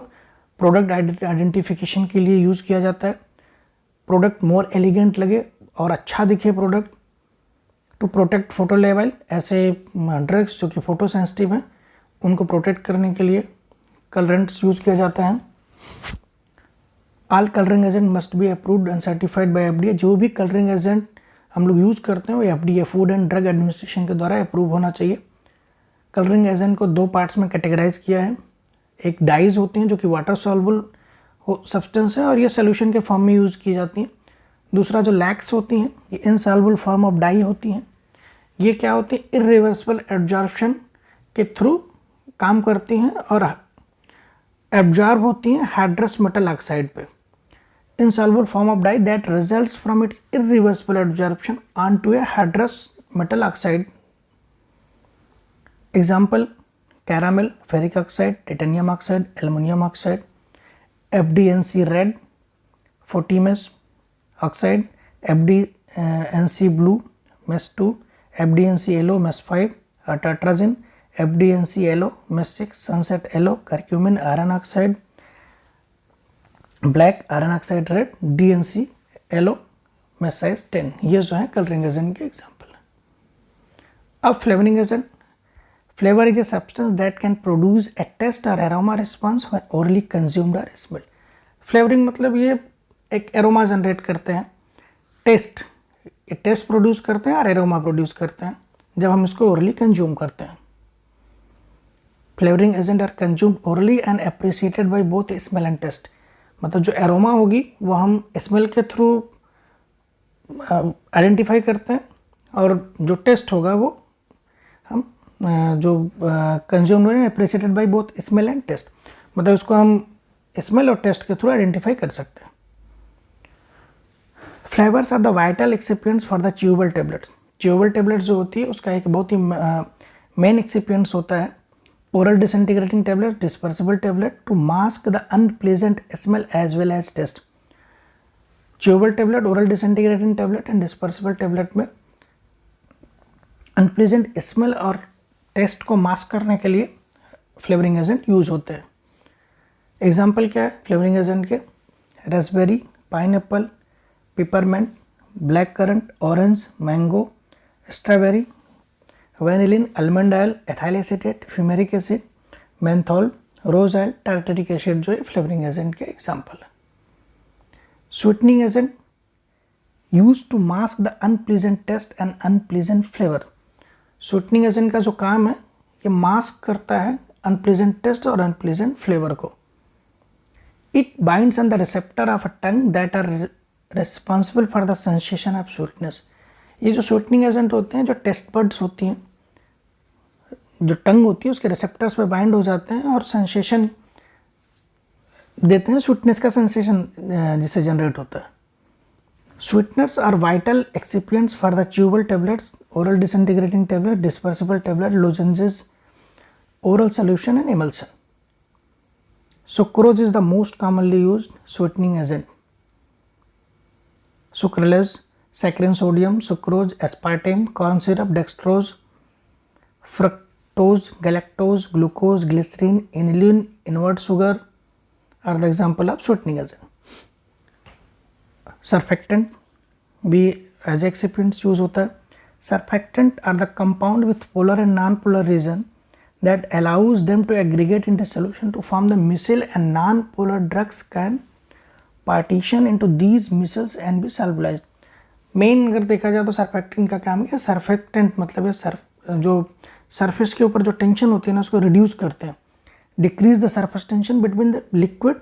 प्रोडक्ट आइडेंटिफिकेशन के लिए यूज़ किया जाता है, प्रोडक्ट मोर एलिगेंट लगे और अच्छा दिखे प्रोडक्ट। टू प्रोटेक्ट फोटो लेवल, ऐसे ड्रग्स जो कि फोटो सेंसिटिव हैं उनको प्रोटेक्ट करने के लिए कलरेंट्स यूज़ किया जाता है। All colouring agent must be approved and certified by FDA। जो भी कलरिंग एजेंट हम लोग यूज़ करते हैं वो FDA food and drug administration के द्वारा अप्रूव होना चाहिए। कलरिंग एजेंट को दो पार्ट्स में कैटेगराइज किया है। एक डाइज होती हैं जो कि वाटर सॉल्युबल सब्सटेंस है और ये सोल्यूशन के फॉर्म में यूज़ की जाती हैं। दूसरा जो लैक्स होती हैं ये इनसॉल्युबल फॉर्म ऑफ डाई होती हैं। ये क्या होती है? इरिवर्सिबल एब्जॉर्प्शन के थ्रू काम करती हैं और एब्जॉर्ब होती हैं हाइड्रस मेटल ऑक्साइड पे। Insoluble form of dye that results from its irreversible absorption onto a hydrous metal oxide. Example, caramel, ferric oxide, titanium oxide, aluminum oxide, FDNC red, 40 mesh oxide, FDNC blue mesh 2, FDNC yellow mesh 5, tartrazine, FDNC yellow mesh 6, sunset yellow, curcumin iron oxide, black iron oxide red, DNC yellow mesh size 10। ये जो है colouring agent के example. अब flavouring agent, flavour is a substance that can produce a taste और aroma response when orally consumed और smelled. Flavouring मतलब ये एक एरोमा जनरेट करते हैं, टेस्ट, ये टेस्ट प्रोड्यूस करते हैं और एरोमा प्रोड्यूस करते हैं जब हम इसको ओरली कंज्यूम करते हैं। Flavouring agent are consumed orally and appreciated by both smell and taste. मतलब जो एरोमा होगी वो हम स्मेल के थ्रू आइडेंटिफाई करते हैं और जो टेस्ट होगा वो हम जो consume appreciated by both smell and taste, मतलब इसको हम स्मेल और टेस्ट के थ्रू आइडेंटिफाई कर सकते हैं। Flavours are the vital excipients for the chewable tablets. Chewable tablets जो होती है उसका एक बहुत ही मेन एक्सिपिएंट्स होता है oral disintegrating tablet, dispersible tablet to mask the unpleasant smell as well as taste. chewable tablet, oral disintegrating tablet and dispersible tablet में unpleasant smell और टेस्ट को मास्क करने के लिए फ्लेवरिंग एजेंट यूज होते हैं. एग्जाम्पल क्या है फ्लेवरिंग एजेंट के? Raspberry, pineapple, peppermint, black currant, orange, mango, strawberry, vanillin, almond oil, ethyl acetate, fumaric acid, menthol, rose oil, tartaric acid जो है फ्लेवरिंग एजेंट के एग्जाम्पल है. Sweetening agent use to mask the unpleasant taste and unpleasant flavour. Sweetening agent का जो काम है ये mask करता है अनप्लीजेंट टेस्ट और अनप्लीजेंट फ्लेवर को. It binds on the receptor of a tongue that are responsible for the sensation of sweetness. ये जो स्वीटनिंग एजेंट होते हैं, जो टेस्ट बड्स होती हैं, जो टंग होती है उसके रिसेप्टर्स पे बाइंड हो जाते हैं और सेंसेशन देते हैं, स्वीटनेस का सेंसेशन जिससे जनरेट होता है. Sweeteners are vital excipients for the chewable tablets, oral disintegrating tablet, dispersible tablet, lozenges, oral solution and emulsion. Sucrose is the most commonly used sweetening agent. Sucralose, saccharin, sodium, sucrose, aspartame, corn syrup, dextrose, fructose, galactose, glucose, glycerin, inulin, invert sugar are the example of sweetening agent. Surfactant भी as excipients use होता है. Surfactant are the compound with polar and non-polar region that allows them to aggregate into solution to form the micelle, and non-polar drugs can partition into these micelles and be solubilized. Main अगर देखा जाए तो surfactant का काम है. Surfactant मतलब है जो सरफेस के ऊपर जो टेंशन होती है ना उसको रिड्यूस करते हैं, decrease the surface tension between the liquid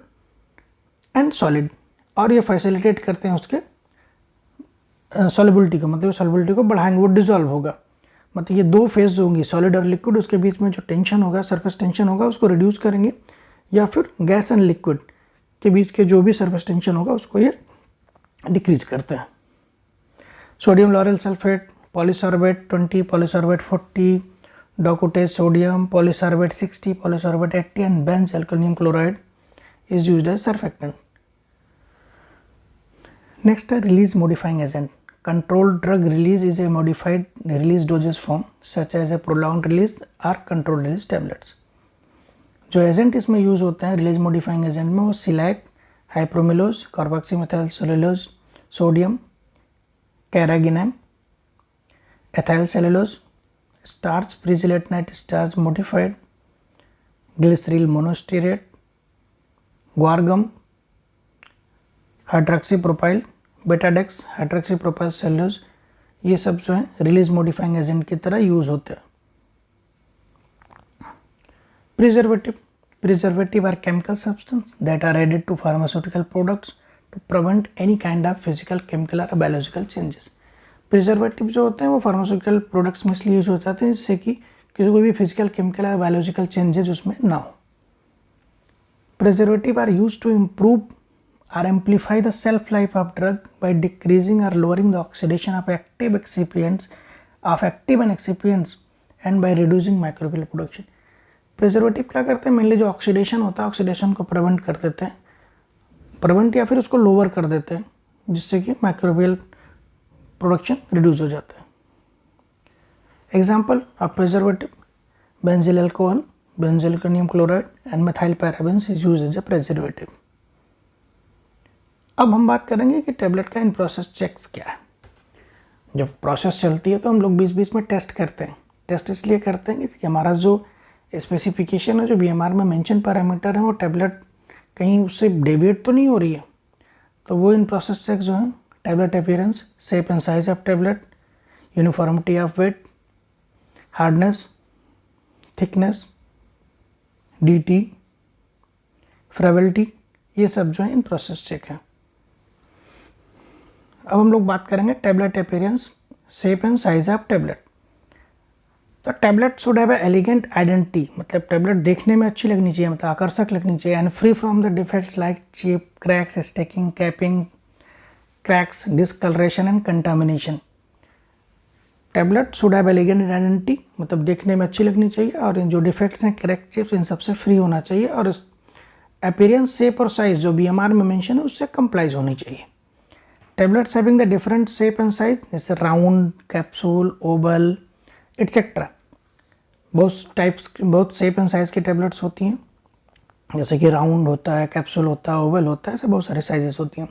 and solid, और ये फैसिलिटेट करते हैं उसके सॉलिबिलिटी को, मतलब सॉलिबिलिटी को बढ़ाएंगे, वो डिजॉल्व होगा. मतलब ये दो फेज होंगी सॉलिड और लिक्विड, उसके बीच में जो टेंशन होगा, सरफेस टेंशन होगा, उसको रिड्यूस करेंगे, या फिर गैस एंड लिक्विड के बीच के जो भी सरफेस टेंशन होगा उसको ये डिक्रीज करते हैं. Sodium lauryl sulphate, polysorbate 20, polysorbate 40, docusate sodium, polysorbate 60, polysorbate 80 and benzalkonium chloride is used as surfactant. Next है release modifying agent. Controlled drug release is a modified release dosage form such as a prolonged release or controlled release tablets. जो agent इसमें use होते हैं release modifying agent में वो shellac, hypromellose, carboxymethyl cellulose, sodium, carrageenan, ethyl cellulose, starch, pregelatinised starch modified, glyceryl monostearate, guar gum, hydroxypropyl, betadex, hydroxypropyl cellulose, ये सब जो है रिलीज मॉडिफाइंग एजेंट की तरह यूज होते हैं. Preservative are chemical substance that are added to pharmaceutical products to prevent any kind of physical, chemical और biological changes. Preservative जो होते हैं वो फार्मास्यूटिकल प्रोडक्ट्स में इसलिए यूज हो जाते हैं जिससे कि कोई भी फिजिकल, केमिकल और बायोलॉजिकल चेंजेस उसमें ना हो. Preservative are use to improve or amplify the shelf life of drug by decreasing or lowering the oxidation of active and excipients and by reducing microbial production. Preservative क्या करते हैं? Mainly जो oxidation होता है, oxidation को prevent कर देते हैं, प्रिवेंट या फिर उसको लोअर कर देते हैं, जिससे कि माइक्रोबियल प्रोडक्शन रिड्यूस हो जाता है. Example of preservative: benzyl alcohol, benzalkonium chloride and methyl parabens is used as a preservative. अब हम बात करेंगे कि टेबलेट का इन प्रोसेस चेक्स क्या है. जब प्रोसेस चलती है तो हम लोग बीच में टेस्ट करते हैं. टेस्ट इसलिए करते हैं कि हमारा जो स्पेसिफिकेशन है, जो बीएमआर में मेंशन पैरामीटर है, वो टेबलेट कहीं उससे डेविएट तो नहीं हो रही है. तो वो इन प्रोसेस चेक्स जो है tablet appearance, shape and size of tablet, uniformity of weight, hardness, thickness, DT, friability, ये सब जो है इन प्रोसेस चेक है. अब हम लोग बात करेंगे tablet appearance, shape and size of tablet. तो tablet should have elegant identity, मतलब टेबलेट देखने में अच्छी लगनी चाहिए, मतलब आकर्षक लगनी चाहिए, and free from the defects like chip, cracks, sticking, capping, cracks, discolouration and contamination. Tablet should have elegant identity, मतलब देखने में अच्छी लगनी चाहिए, और इन जो डिफेक्ट्स हैं, क्रैक चिप्स, इन सबसे फ्री होना चाहिए, और अपीयरेंस, शेप और साइज जो बीएमआर में मेंशन है उससे कंप्लाइज होनी चाहिए। Tablets having the different shape and size, जैसे राउंड, कैप्सूल, ओवल एटसेट्रा, बहुत शेप एंड साइज की टैबलेट्स होती हैं, जैसे कि राउंड होता है, कैप्सूल होता है, ओवल होता है, ऐसे बहुत सारे साइजेस होती हैं।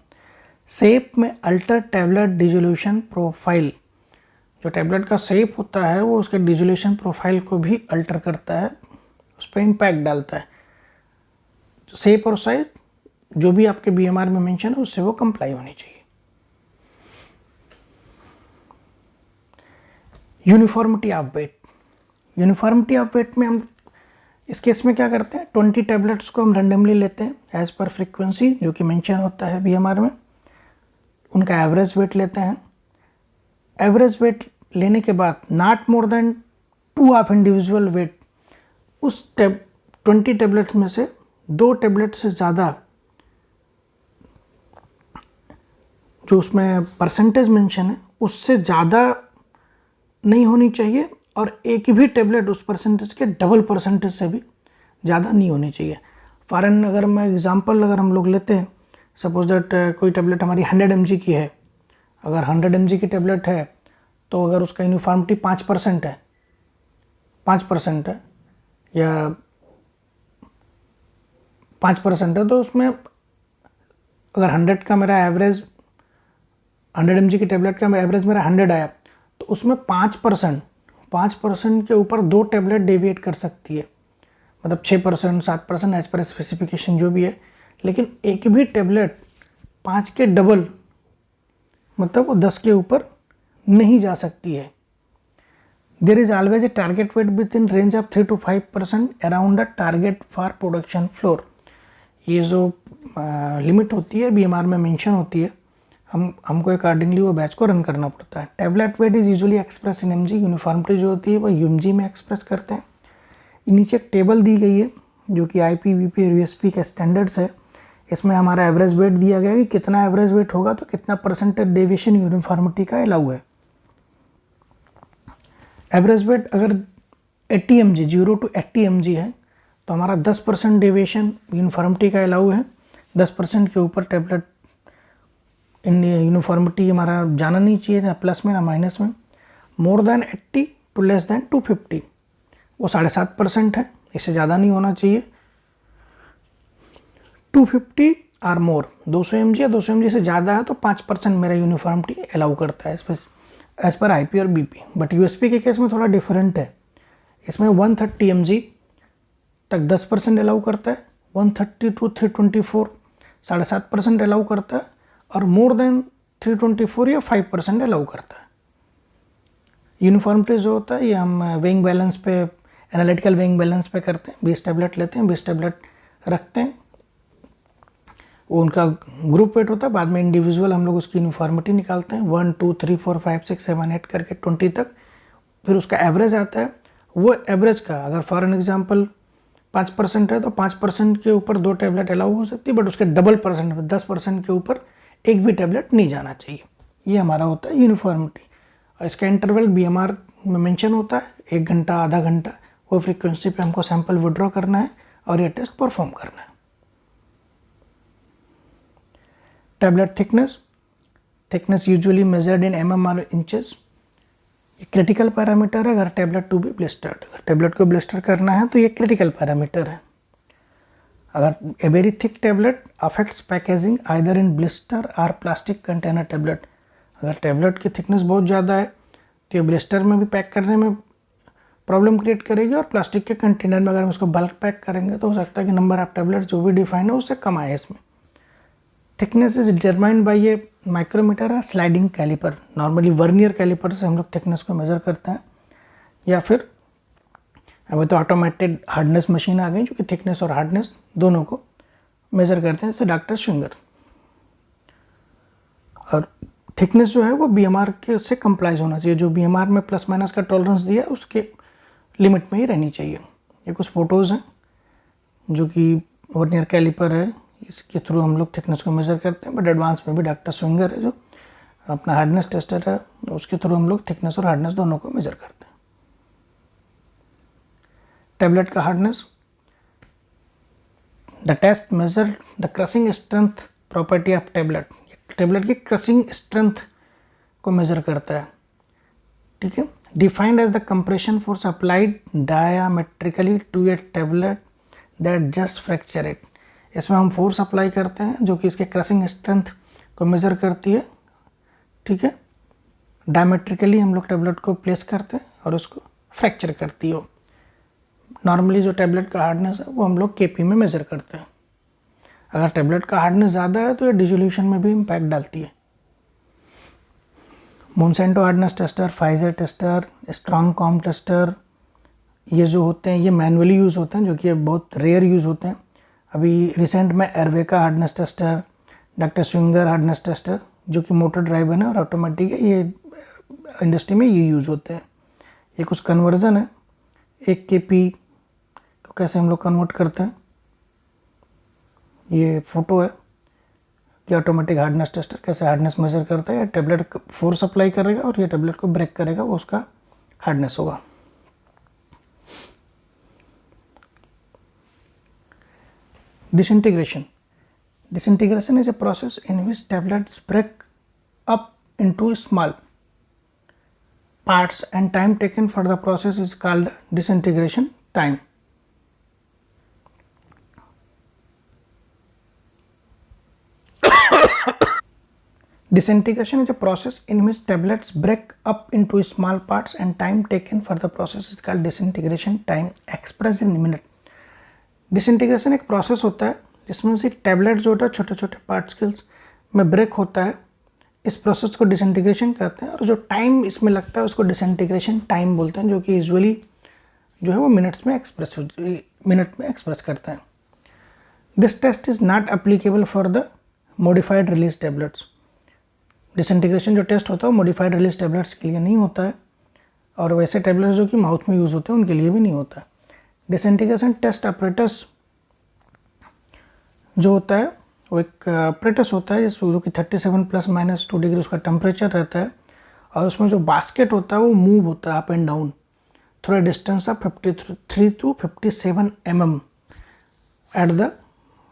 शेप में अल्टर टैबलेट डिजोल्यूशन प्रोफाइल, जो टैबलेट का शेप होता है वो उसके डिजोल्यूशन प्रोफाइल को भी अल्टर करता है, उस पर इम्पैक्ट डालता है। शेप और साइज जो भी आपके बीएमआर में मेंशन है उससे वो कंप्लाई होनी चाहिए। Uniformity of weight, uniformity of weight में हम इस केस में क्या करते हैं, 20 टैबलेट्स को हम रैंडमली लेते हैं एज पर फ्रीक्वेंसी जो कि मेंशन होता है बीएमआर में, उनका एवरेज वेट लेते हैं। एवरेज वेट लेने के बाद not more than 2 of individual weight, उस 20 टैबलेट्स में से 2 टैबलेट से ज़्यादा जो उसमें परसेंटेज मेंशन है उससे ज़्यादा नहीं होनी चाहिए, और एक भी टैबलेट उस परसेंटेज के डबल परसेंटेज से भी ज़्यादा नहीं होनी चाहिए। फॉरन अगर मैं एग्जांपल अगर हम लोग लेते हैं, सपोज दैट कोई टैबलेट हमारी 100 mg की है, अगर 100 mg की टैबलेट है तो अगर उसका यूनिफॉर्मिटी 5% है, 5% है या 5% है, तो उसमें अगर 100 का मेरा एवरेज, 100 mg की टैबलेट का एवरेज मेरा 100 आया, तो उसमें 5% के ऊपर 2 टैबलेट डेविएट कर सकती है, मतलब 6%, 7% एज पर स्पेसिफिकेशन जो भी है, लेकिन एक भी टैबलेट 5 के डबल, मतलब वो 10 के ऊपर नहीं जा सकती है। There is always a target weight within range of 3 to 5% around the target for production floor. ये जो लिमिट होती है बीएमआर में मेंशन होती है, हमको अकॉर्डिंगली वो बैच को रन करना पड़ता है। Tablet weight is usually express in mg, uniformity जो होती है वो यूएमजी में एक्सप्रेस करते हैं। नीचे एक टेबल दी गई है जो कि आईपीवीपी और यूएसपी के स्टैंडर्ड्स है, इसमें हमारा एवरेज वेट दिया गया है कि कितना एवरेज वेट होगा तो कितना परसेंटेज डेविएशन यूनिफॉर्मिटी का अलाउ है। एवरेज वेट अगर 80 mg, 0 to 80 mg है तो हमारा 10% डेविएशन यूनिफॉर्मिटी का अलाउ है। 10% के ऊपर टैबलेट इन यूनिफॉर्मिटी हमारा जाना नहीं चाहिए, ना प्लस में ना माइनस में। More than 80 to less than 250 वो 7.5% है, इससे ज़्यादा नहीं होना चाहिए। 250 आर मोर, 200 mg या 200 mg से ज़्यादा है तो 5% मेरा यूनिफॉर्मिटी अलाउ करता है एज पर आईपी और बीपी। बट यूएसपी के केस में थोड़ा डिफरेंट है, इसमें 130 mg तक 10% अलाउ करता है, 130 to 324 7.5% अलाउ करता है, और मोर देन 324 या 5% अलाउ करता है। यूनिफॉर्मिटी जो होता है ये हम वेइंग बैलेंस पे, एनालिटिकल वेइंग बैलेंस पे करते हैं। 20 टैबलेट लेते हैं, 20 टैबलेट रखते हैं, वो उनका ग्रुप वेट होता है, बाद में इंडिविजुअल हम लोग उसकी यूनिफॉर्मिटी निकालते हैं 1 2 3 4 5 6 7 8 करके 20 तक, फिर उसका एवरेज आता है। वो एवरेज का अगर फॉर एन एग्जांपल 5% है तो 5% के ऊपर 2 टैबलेट अलाउ हो सकती है, बट उसके डबल परसेंट 10% के ऊपर एक भी टैबलेट नहीं जाना चाहिए। ये हमारा होता है यूनिफॉर्मिटी। और इसका इंटरवल बीएमआर में मेंशन होता है, 1 घंटा, आधा घंटा, वो फ्रीक्वेंसी पे हमको सैंपल विड्रॉ करना है और ये टेस्ट परफॉर्म करना है। Tablet thickness usually measured in mm और इंचेस। ये क्रिटिकल पैरामीटर है अगर टैबलेट टू बी ब्लिस्टर्ड, अगर टैबलेट को ब्लिस्टर करना है तो ये क्रिटिकल पैरामीटर है। अगर a very thick tablet affects packaging either in blister और प्लास्टिक कंटेनर टैबलेट, अगर टैबलेट की थिकनेस बहुत ज़्यादा है तो ये ब्लिस्टर में भी पैक करने में प्रॉब्लम क्रिएट करेगी, और प्लास्टिक के कंटेनर में अगर हम उसको बल्क पैक करेंगे तो हो सकता है कि नंबर ऑफ टैबलेट जो भी डिफाइन है उससे कम आए इसमें। Thickness is determined by a micrometer और sliding calliper. Normally vernier calliper से हम लोग थिकनेस को मेज़र करते हैं, या फिर हमें तो ऑटोमेटेड हार्डनेस मशीन आ गई जो कि थिकनेस और हार्डनेस दोनों को मेज़र करते हैं, जैसे डॉक्टर स्विंगर। और थिकनेस जो है वो बीएमआर के से कंप्लाइज होना चाहिए, जो बीएमआर में प्लस माइनस का टॉलरेंस दिया उसके लिमिट में ही रहनी चाहिए। ये कुछ फ़ोटोज़ हैं जो कि वर्नियर कैलिपर है, इसके थ्रू हम लोग थिकनेस को मेज़र करते हैं, बट एडवांस में भी डॉक्टर स्विंगर है जो अपना हार्डनेस टेस्टर है, उसके थ्रू हम लोग थिकनेस और हार्डनेस दोनों को मेजर करते हैं। टेबलेट का hardness, the test measure the crushing strength property of tablet, tablet की क्रशिंग स्ट्रेंथ को मेजर करता है, ठीक है। Defined as the compression force applied diametrically to a tablet that just fracture it, इसमें हम फोर्स अप्लाई करते हैं जो कि इसके क्रशिंग स्ट्रेंथ को मेजर करती है, ठीक है। डायमेट्रिकली हम लोग टेबलेट को प्लेस करते हैं और उसको फ्रैक्चर करती है। नॉर्मली जो टेबलेट का हार्डनेस है वो हम लोग केपी में मेजर करते हैं। अगर टेबलेट का हार्डनेस ज़्यादा है तो ये डिसोल्यूशन में भी इम्पैक्ट डालती है। Monsanto hardness tester, Pfizer tester, strong com tester, ये जो होते हैं ये मैनुअली यूज़ होते हैं, जो कि बहुत रेयर यूज़ होते हैं। अभी रिसेंट में Erweka hardness tester, doctor Schleuniger hardness tester, जो कि मोटर ड्राइवन है और ऑटोमेटिक है, ये इंडस्ट्री में ये यूज़ होते हैं। ये कुछ कन्वर्जन है, एक केपी को कैसे हम लोग कन्वर्ट करते हैं, ये फोटो है कि ऑटोमेटिक हार्डनेस टेस्टर कैसे हार्डनेस मेजर करता है। टेबलेट फोर्स अप्लाई करेगा और ये टेबलेट को ब्रेक करेगा, वो उसका हार्डनेस होगा। Disintegration. Disintegration is a process in which tablets break up into small parts and time taken for the process is called the disintegration time. Disintegration is a process in which tablets break up into small parts and time taken for the process is called disintegration time expressed in minute. Disintegration एक process होता है जिसमें से tablet जो होता है छोटे छोटे पार्टिकल्स में ब्रेक होता है, इस प्रोसेस को डिसइंटीग्रेशन कहते हैं। और जो टाइम इसमें लगता है उसको डिसइंटीग्रेशन टाइम बोलते हैं, जो कि यूजुअली जो है वो मिनट में एक्सप्रेस करते हैं। This test is not applicable for the modified release tablets. Disintegration जो टेस्ट होता है वो मॉडिफाइड रिलीज टैबलेट्स के लिए नहीं होता है, और वैसे टैबलेट्स जो कि माउथ में यूज़ होते हैं उनके लिए भी नहीं होता है। डिसइंटीग्रेशन टेस्ट अपरेटस जो होता है वो एक अपरेटस होता है जिसमें जो कि 37 ± 2 डिग्री उसका टेम्परेचर रहता है, और उसमें जो बास्केट होता है वो मूव होता है up and down through a distance of 53 to 57 mm at the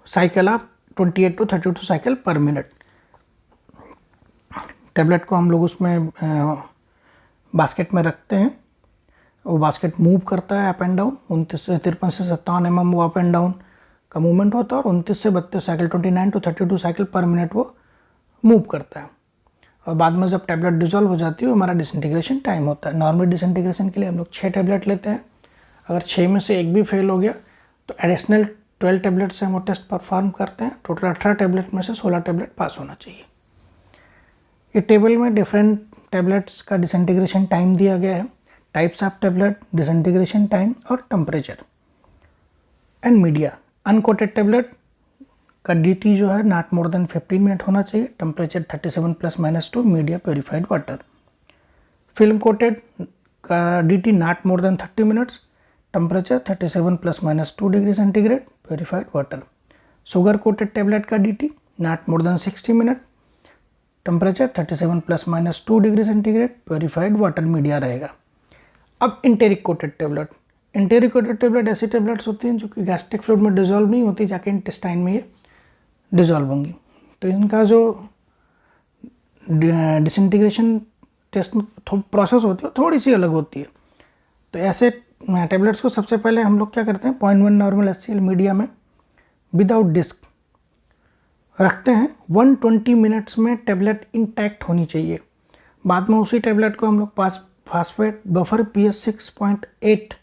cycle of 28 to 32 cycle पर मिनट। टेबलेट को हम लोग उसमें बास्केट में रखते हैं, वो बास्केट मूव करता है अप एंड डाउन, 29 से 53 से 57 mm वो अप एंड डाउन का मूवमेंट होता है, और 29 से 32 साइकिल 29 to 32 साइकिल पर मिनट वो मूव करता है। और बाद में जब टैबलेट डिजॉल्व हो जाती है हमारा डिसइंटीग्रेशन टाइम होता है। नॉर्मल डिसइंटीग्रेशन के लिए हम लोग 6 टैबलेट लेते हैं, अगर 6 में से एक भी फेल हो गया तो एडिशनल 12 टैबलेट से हम वो टेस्ट परफॉर्म करते हैं। टोटल 18 टैबलेट में से 16 टैबलेट पास होना चाहिए। ये टेबल में डिफरेंट टैबलेट्स का डिसइंटीग्रेशन टाइम दिया गया है, types of tablet, disintegration time और temperature and media. Uncoated tablet का dt जो है नॉट मोर देन 15 मिनट होना चाहिए, temperature 37 ± 2, media purified water. Film coated का dt not more then 30 minutes, temperature 37 ± 2 degree centigrade, purified water. Sugar coated tablet का dt not more then 60 minute, temperature 37 ± 2 degree centigrade, purified water media रहेगा। अब enteric coated tablet, enteric coated tablet ऐसी tablets होती हैं जो कि gastric fluid में dissolve नहीं होती, जाके इंटेस्टाइन में ये डिजॉल्व होंगी। तो इनका जो डिसइंटीग्रेशन टेस्ट में प्रोसेस होती है थोड़ी सी अलग होती है। तो ऐसे टैबलेट्स को सबसे पहले हम लोग क्या करते हैं, 0.1 नॉर्मल HCl मीडिया में विदाउट डिस्क रखते हैं। 120 मिनट्स में टैबलेट इंटैक्ट होनी चाहिए। बाद में उसी टैबलेट को हम लोग फास्फेट बफर pH 6.8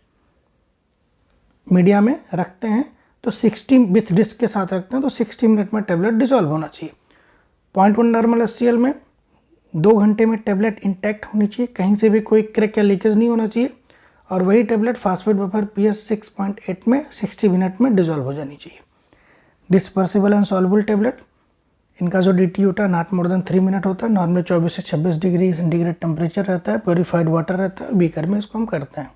मीडिया में रखते हैं, तो 60 विथ डिस्क के साथ रखते हैं तो 60 मिनट में टैबलेट डिसॉल्व होना चाहिए। 0.1 नॉर्मल HCl में 2 घंटे में टैबलेट इंटैक्ट होनी चाहिए, कहीं से भी कोई क्रैक या लीकेज नहीं होना चाहिए, और वही टैबलेट फास्फेट बफर pH 6.8 में 60 मिनट में डिसॉल्व हो जानी चाहिए। डिस्पर्सिबल एंड सॉल्युबल टैबलेट, इनका जो dt होता है नॉट मोर देन 3 मिनट होता है, नॉर्मल 24 से 26 डिग्री सेंटीग्रेड टेम्परेचर रहता है, प्योरीफाइड वाटर रहता है, बीकर में इसको हम करते हैं।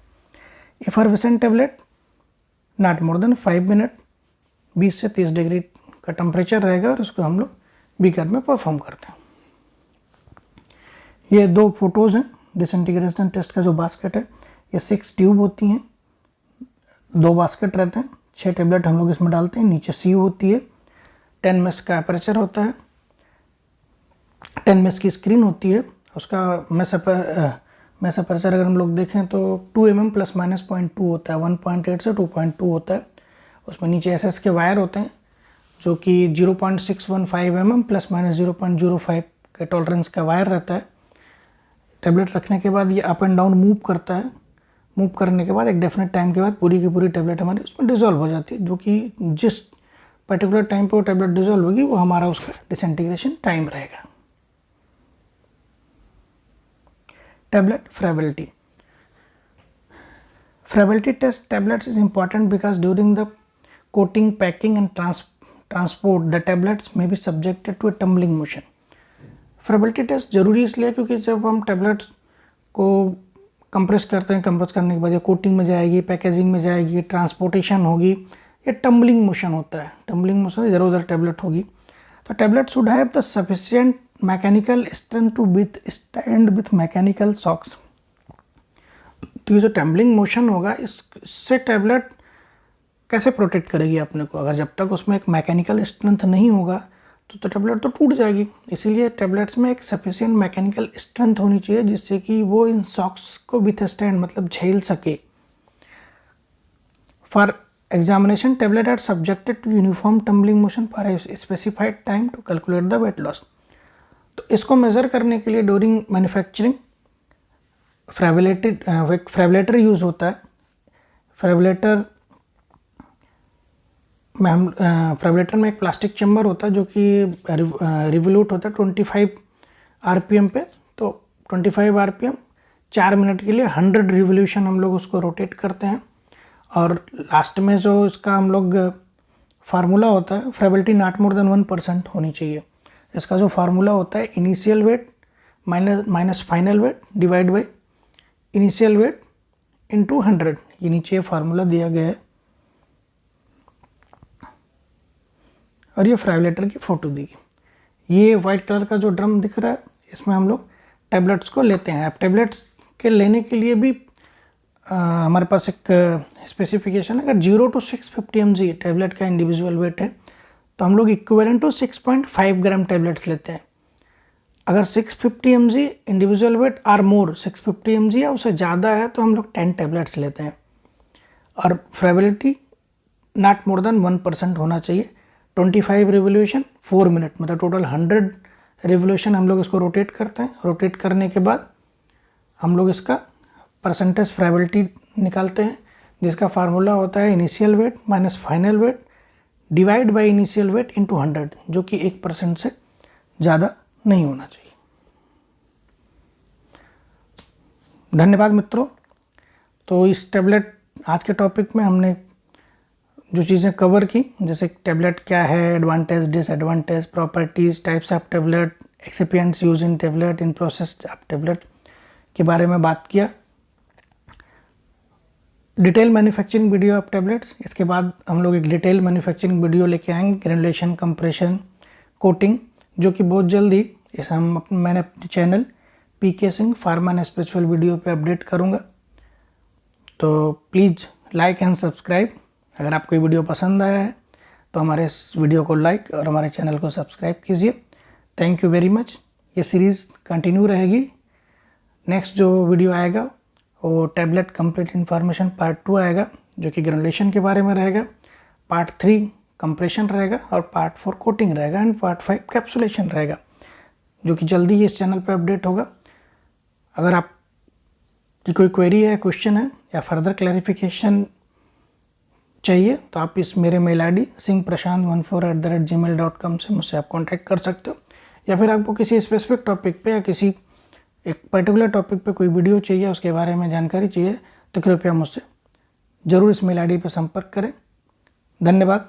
Effervescent tablet not more then 5 minute, 20 से 30 डिग्री का टेम्परेचर रहेगा और उसको हम लोग बीकर में परफॉर्म करते हैं। ये दो फोटोज़ हैं डिसइंटीग्रेशन टेस्ट का जो बास्केट है। ये 6 ट्यूब होती हैं, 2 बास्केट रहते हैं, 6 टेबलेट हम लोग इसमें डालते हैं। नीचे सी होती है, 10 मेस का अपर्चर होता है, 10 मेस की स्क्रीन होती है। उसका मेस अपर्चर अगर हम लोग देखें तो 2 mm प्लस माइनस 0.2 होता है, 1.8 से 2.2 होता है। उसमें नीचे SS के वायर होते हैं जो कि 0.615 mm प्लस माइनस 0.05 के टॉलरेंस का वायर रहता है। टेबलेट रखने के बाद ये अप एंड डाउन मूव करता है। मूव करने के बाद एक डेफिनेट टाइम के बाद पूरी की पूरी टेबलेट हमारी उसमें डिज़ोल्व हो जाती है, जो कि जिस पर्टिकुलर टाइम पे वो टेबलेट डिज़ोल्व होगी वो हमारा उसका डिसइंटीग्रेशन टाइम रहेगा। tablet friability. Friability test tablets is important because during the coating, packing and transport the tablets may be subjected to a tumbling motion. Friability test जरूरी इसलिए क्योंकि जब हम टैबलेट्स को कंप्रेस करते हैं, कंप्रेस करने के बाद ये कोटिंग में जाएगी, पैकेजिंग में जाएगी, ट्रांसपोर्टेशन होगी, ये टम्बलिंग मोशन होता है। टम्बलिंग मोशन इधर उधर टैबलेट होगी, तो tablet should have the sufficient mechanical strength to stand with mechanical shocks. तो ये जो टम्बलिंग मोशन होगा इससे टैबलेट कैसे प्रोटेक्ट करेगी अपने को? अगर जब तक उसमें एक मैकेनिकल स्ट्रेंथ नहीं होगा तो टैबलेट तो टूट जाएगी। इसीलिए टैबलेट्स में एक सफिशिएंट मैकेनिकल स्ट्रेंथ होनी चाहिए जिससे कि वो इन शॉक्स को विथस्टैंड मतलब झेल सके। For examination tablet are subjected to uniform tumbling motion for a specified time to calculate the weight loss. तो इसको मेज़र करने के लिए ड्यूरिंग मैन्युफैक्चरिंग फ्रेबलेटर यूज़ होता है। फ्रेबलेटर में एक प्लास्टिक चैम्बर होता है जो कि रिवोल्यूट होता है 25 RPM पे। तो 25 RPM 4 मिनट के लिए 100 रिवोल्यूशन हम लोग उसको रोटेट करते हैं। और लास्ट में जो इसका हम लोग फार्मूला होता है, फ्रेबिलिटी नॉट मोर देन 1% होनी चाहिए। इसका जो फार्मूला होता है initial wait minus final weight divide by initial weight into 100। ये नीचे फार्मूला दिया गया है और ये फ्रेबलेटर की फ़ोटो दी गई। ये वाइट कलर का जो ड्रम दिख रहा है इसमें हम लोग टैबलेट्स को लेते हैं। अब टैबलेट्स के लेने के लिए भी हमारे पास एक स्पेसिफिकेशन है। अगर 0 to 650 mg टैबलेट का इंडिविजुअल वेट है तो हम लोग इक्विवेलेंट टू 6.5 ग्राम टैबलेट्स लेते हैं। अगर 650 mg individual weight are more 650 mg या उससे ज़्यादा है तो हम लोग 10 टैबलेट्स लेते हैं। और फ्रेबिलिटी नॉट मोर देन 1% होना चाहिए। 25 रिवोल्यूशन 4 मिनट मतलब टोटल 100 रिवोल्यूशन हम लोग इसको रोटेट करते हैं। रोटेट करने के बाद हम लोग इसका परसेंटेज फ्रेबिलिटी निकालते हैं जिसका फार्मूला होता है initial wait minus final weight divide by initial weight into 100, जो कि 1% से ज़्यादा नहीं होना चाहिए। धन्यवाद मित्रों। तो इस टैबलेट आज के टॉपिक में हमने जो चीज़ें कवर की, जैसे टैबलेट क्या है, advantage disadvantage, properties, types of tablet, excipients use in tablet, in process of tablet के बारे में बात किया। Detail manufacturing video of tablets, इसके बाद हम लोग एक डिटेल मैन्युफैक्चरिंग वीडियो लेके आएंगे, ग्रेनुलेशन, कंप्रेशन, कोटिंग, जो कि बहुत जल्दी मैंने अपने channel PK Singh pharma and spiritual video पे अपडेट करूँगा। तो प्लीज़ लाइक एंड सब्सक्राइब। अगर आपको ये वीडियो पसंद आया है तो हमारे इस वीडियो को लाइक और हमारे चैनल को सब्सक्राइब कीजिए। Thank you very much. ये सीरीज़ कंटिन्यू रहेगी। नेक्स्ट जो वीडियो आएगा वो टैबलेट कंप्लीट इन्फॉर्मेशन पार्ट 2 आएगा, जो कि ग्रेनुलेशन के बारे में रहेगा। पार्ट 3 कंप्रेशन रहेगा और पार्ट 4 कोटिंग रहेगा एंड पार्ट 5 कैप्सुलेशन रहेगा, जो कि जल्दी ही इस चैनल पर अपडेट होगा। अगर आपकी कोई क्वेरी है, क्वेश्चन है या फर्दर क्लैरिफिकेशन चाहिए तो आप इस मेरे मेल ID singprashant14@gmail.com से मुझसे आप कांटेक्ट कर सकते हो। या फिर आपको किसी स्पेसिफिक टॉपिक पे या किसी एक पर्टिकुलर टॉपिक पे कोई वीडियो चाहिए, उसके बारे में जानकारी चाहिए, तो कृपया मुझसे ज़रूर इस मेल ID पे संपर्क करें। धन्यवाद।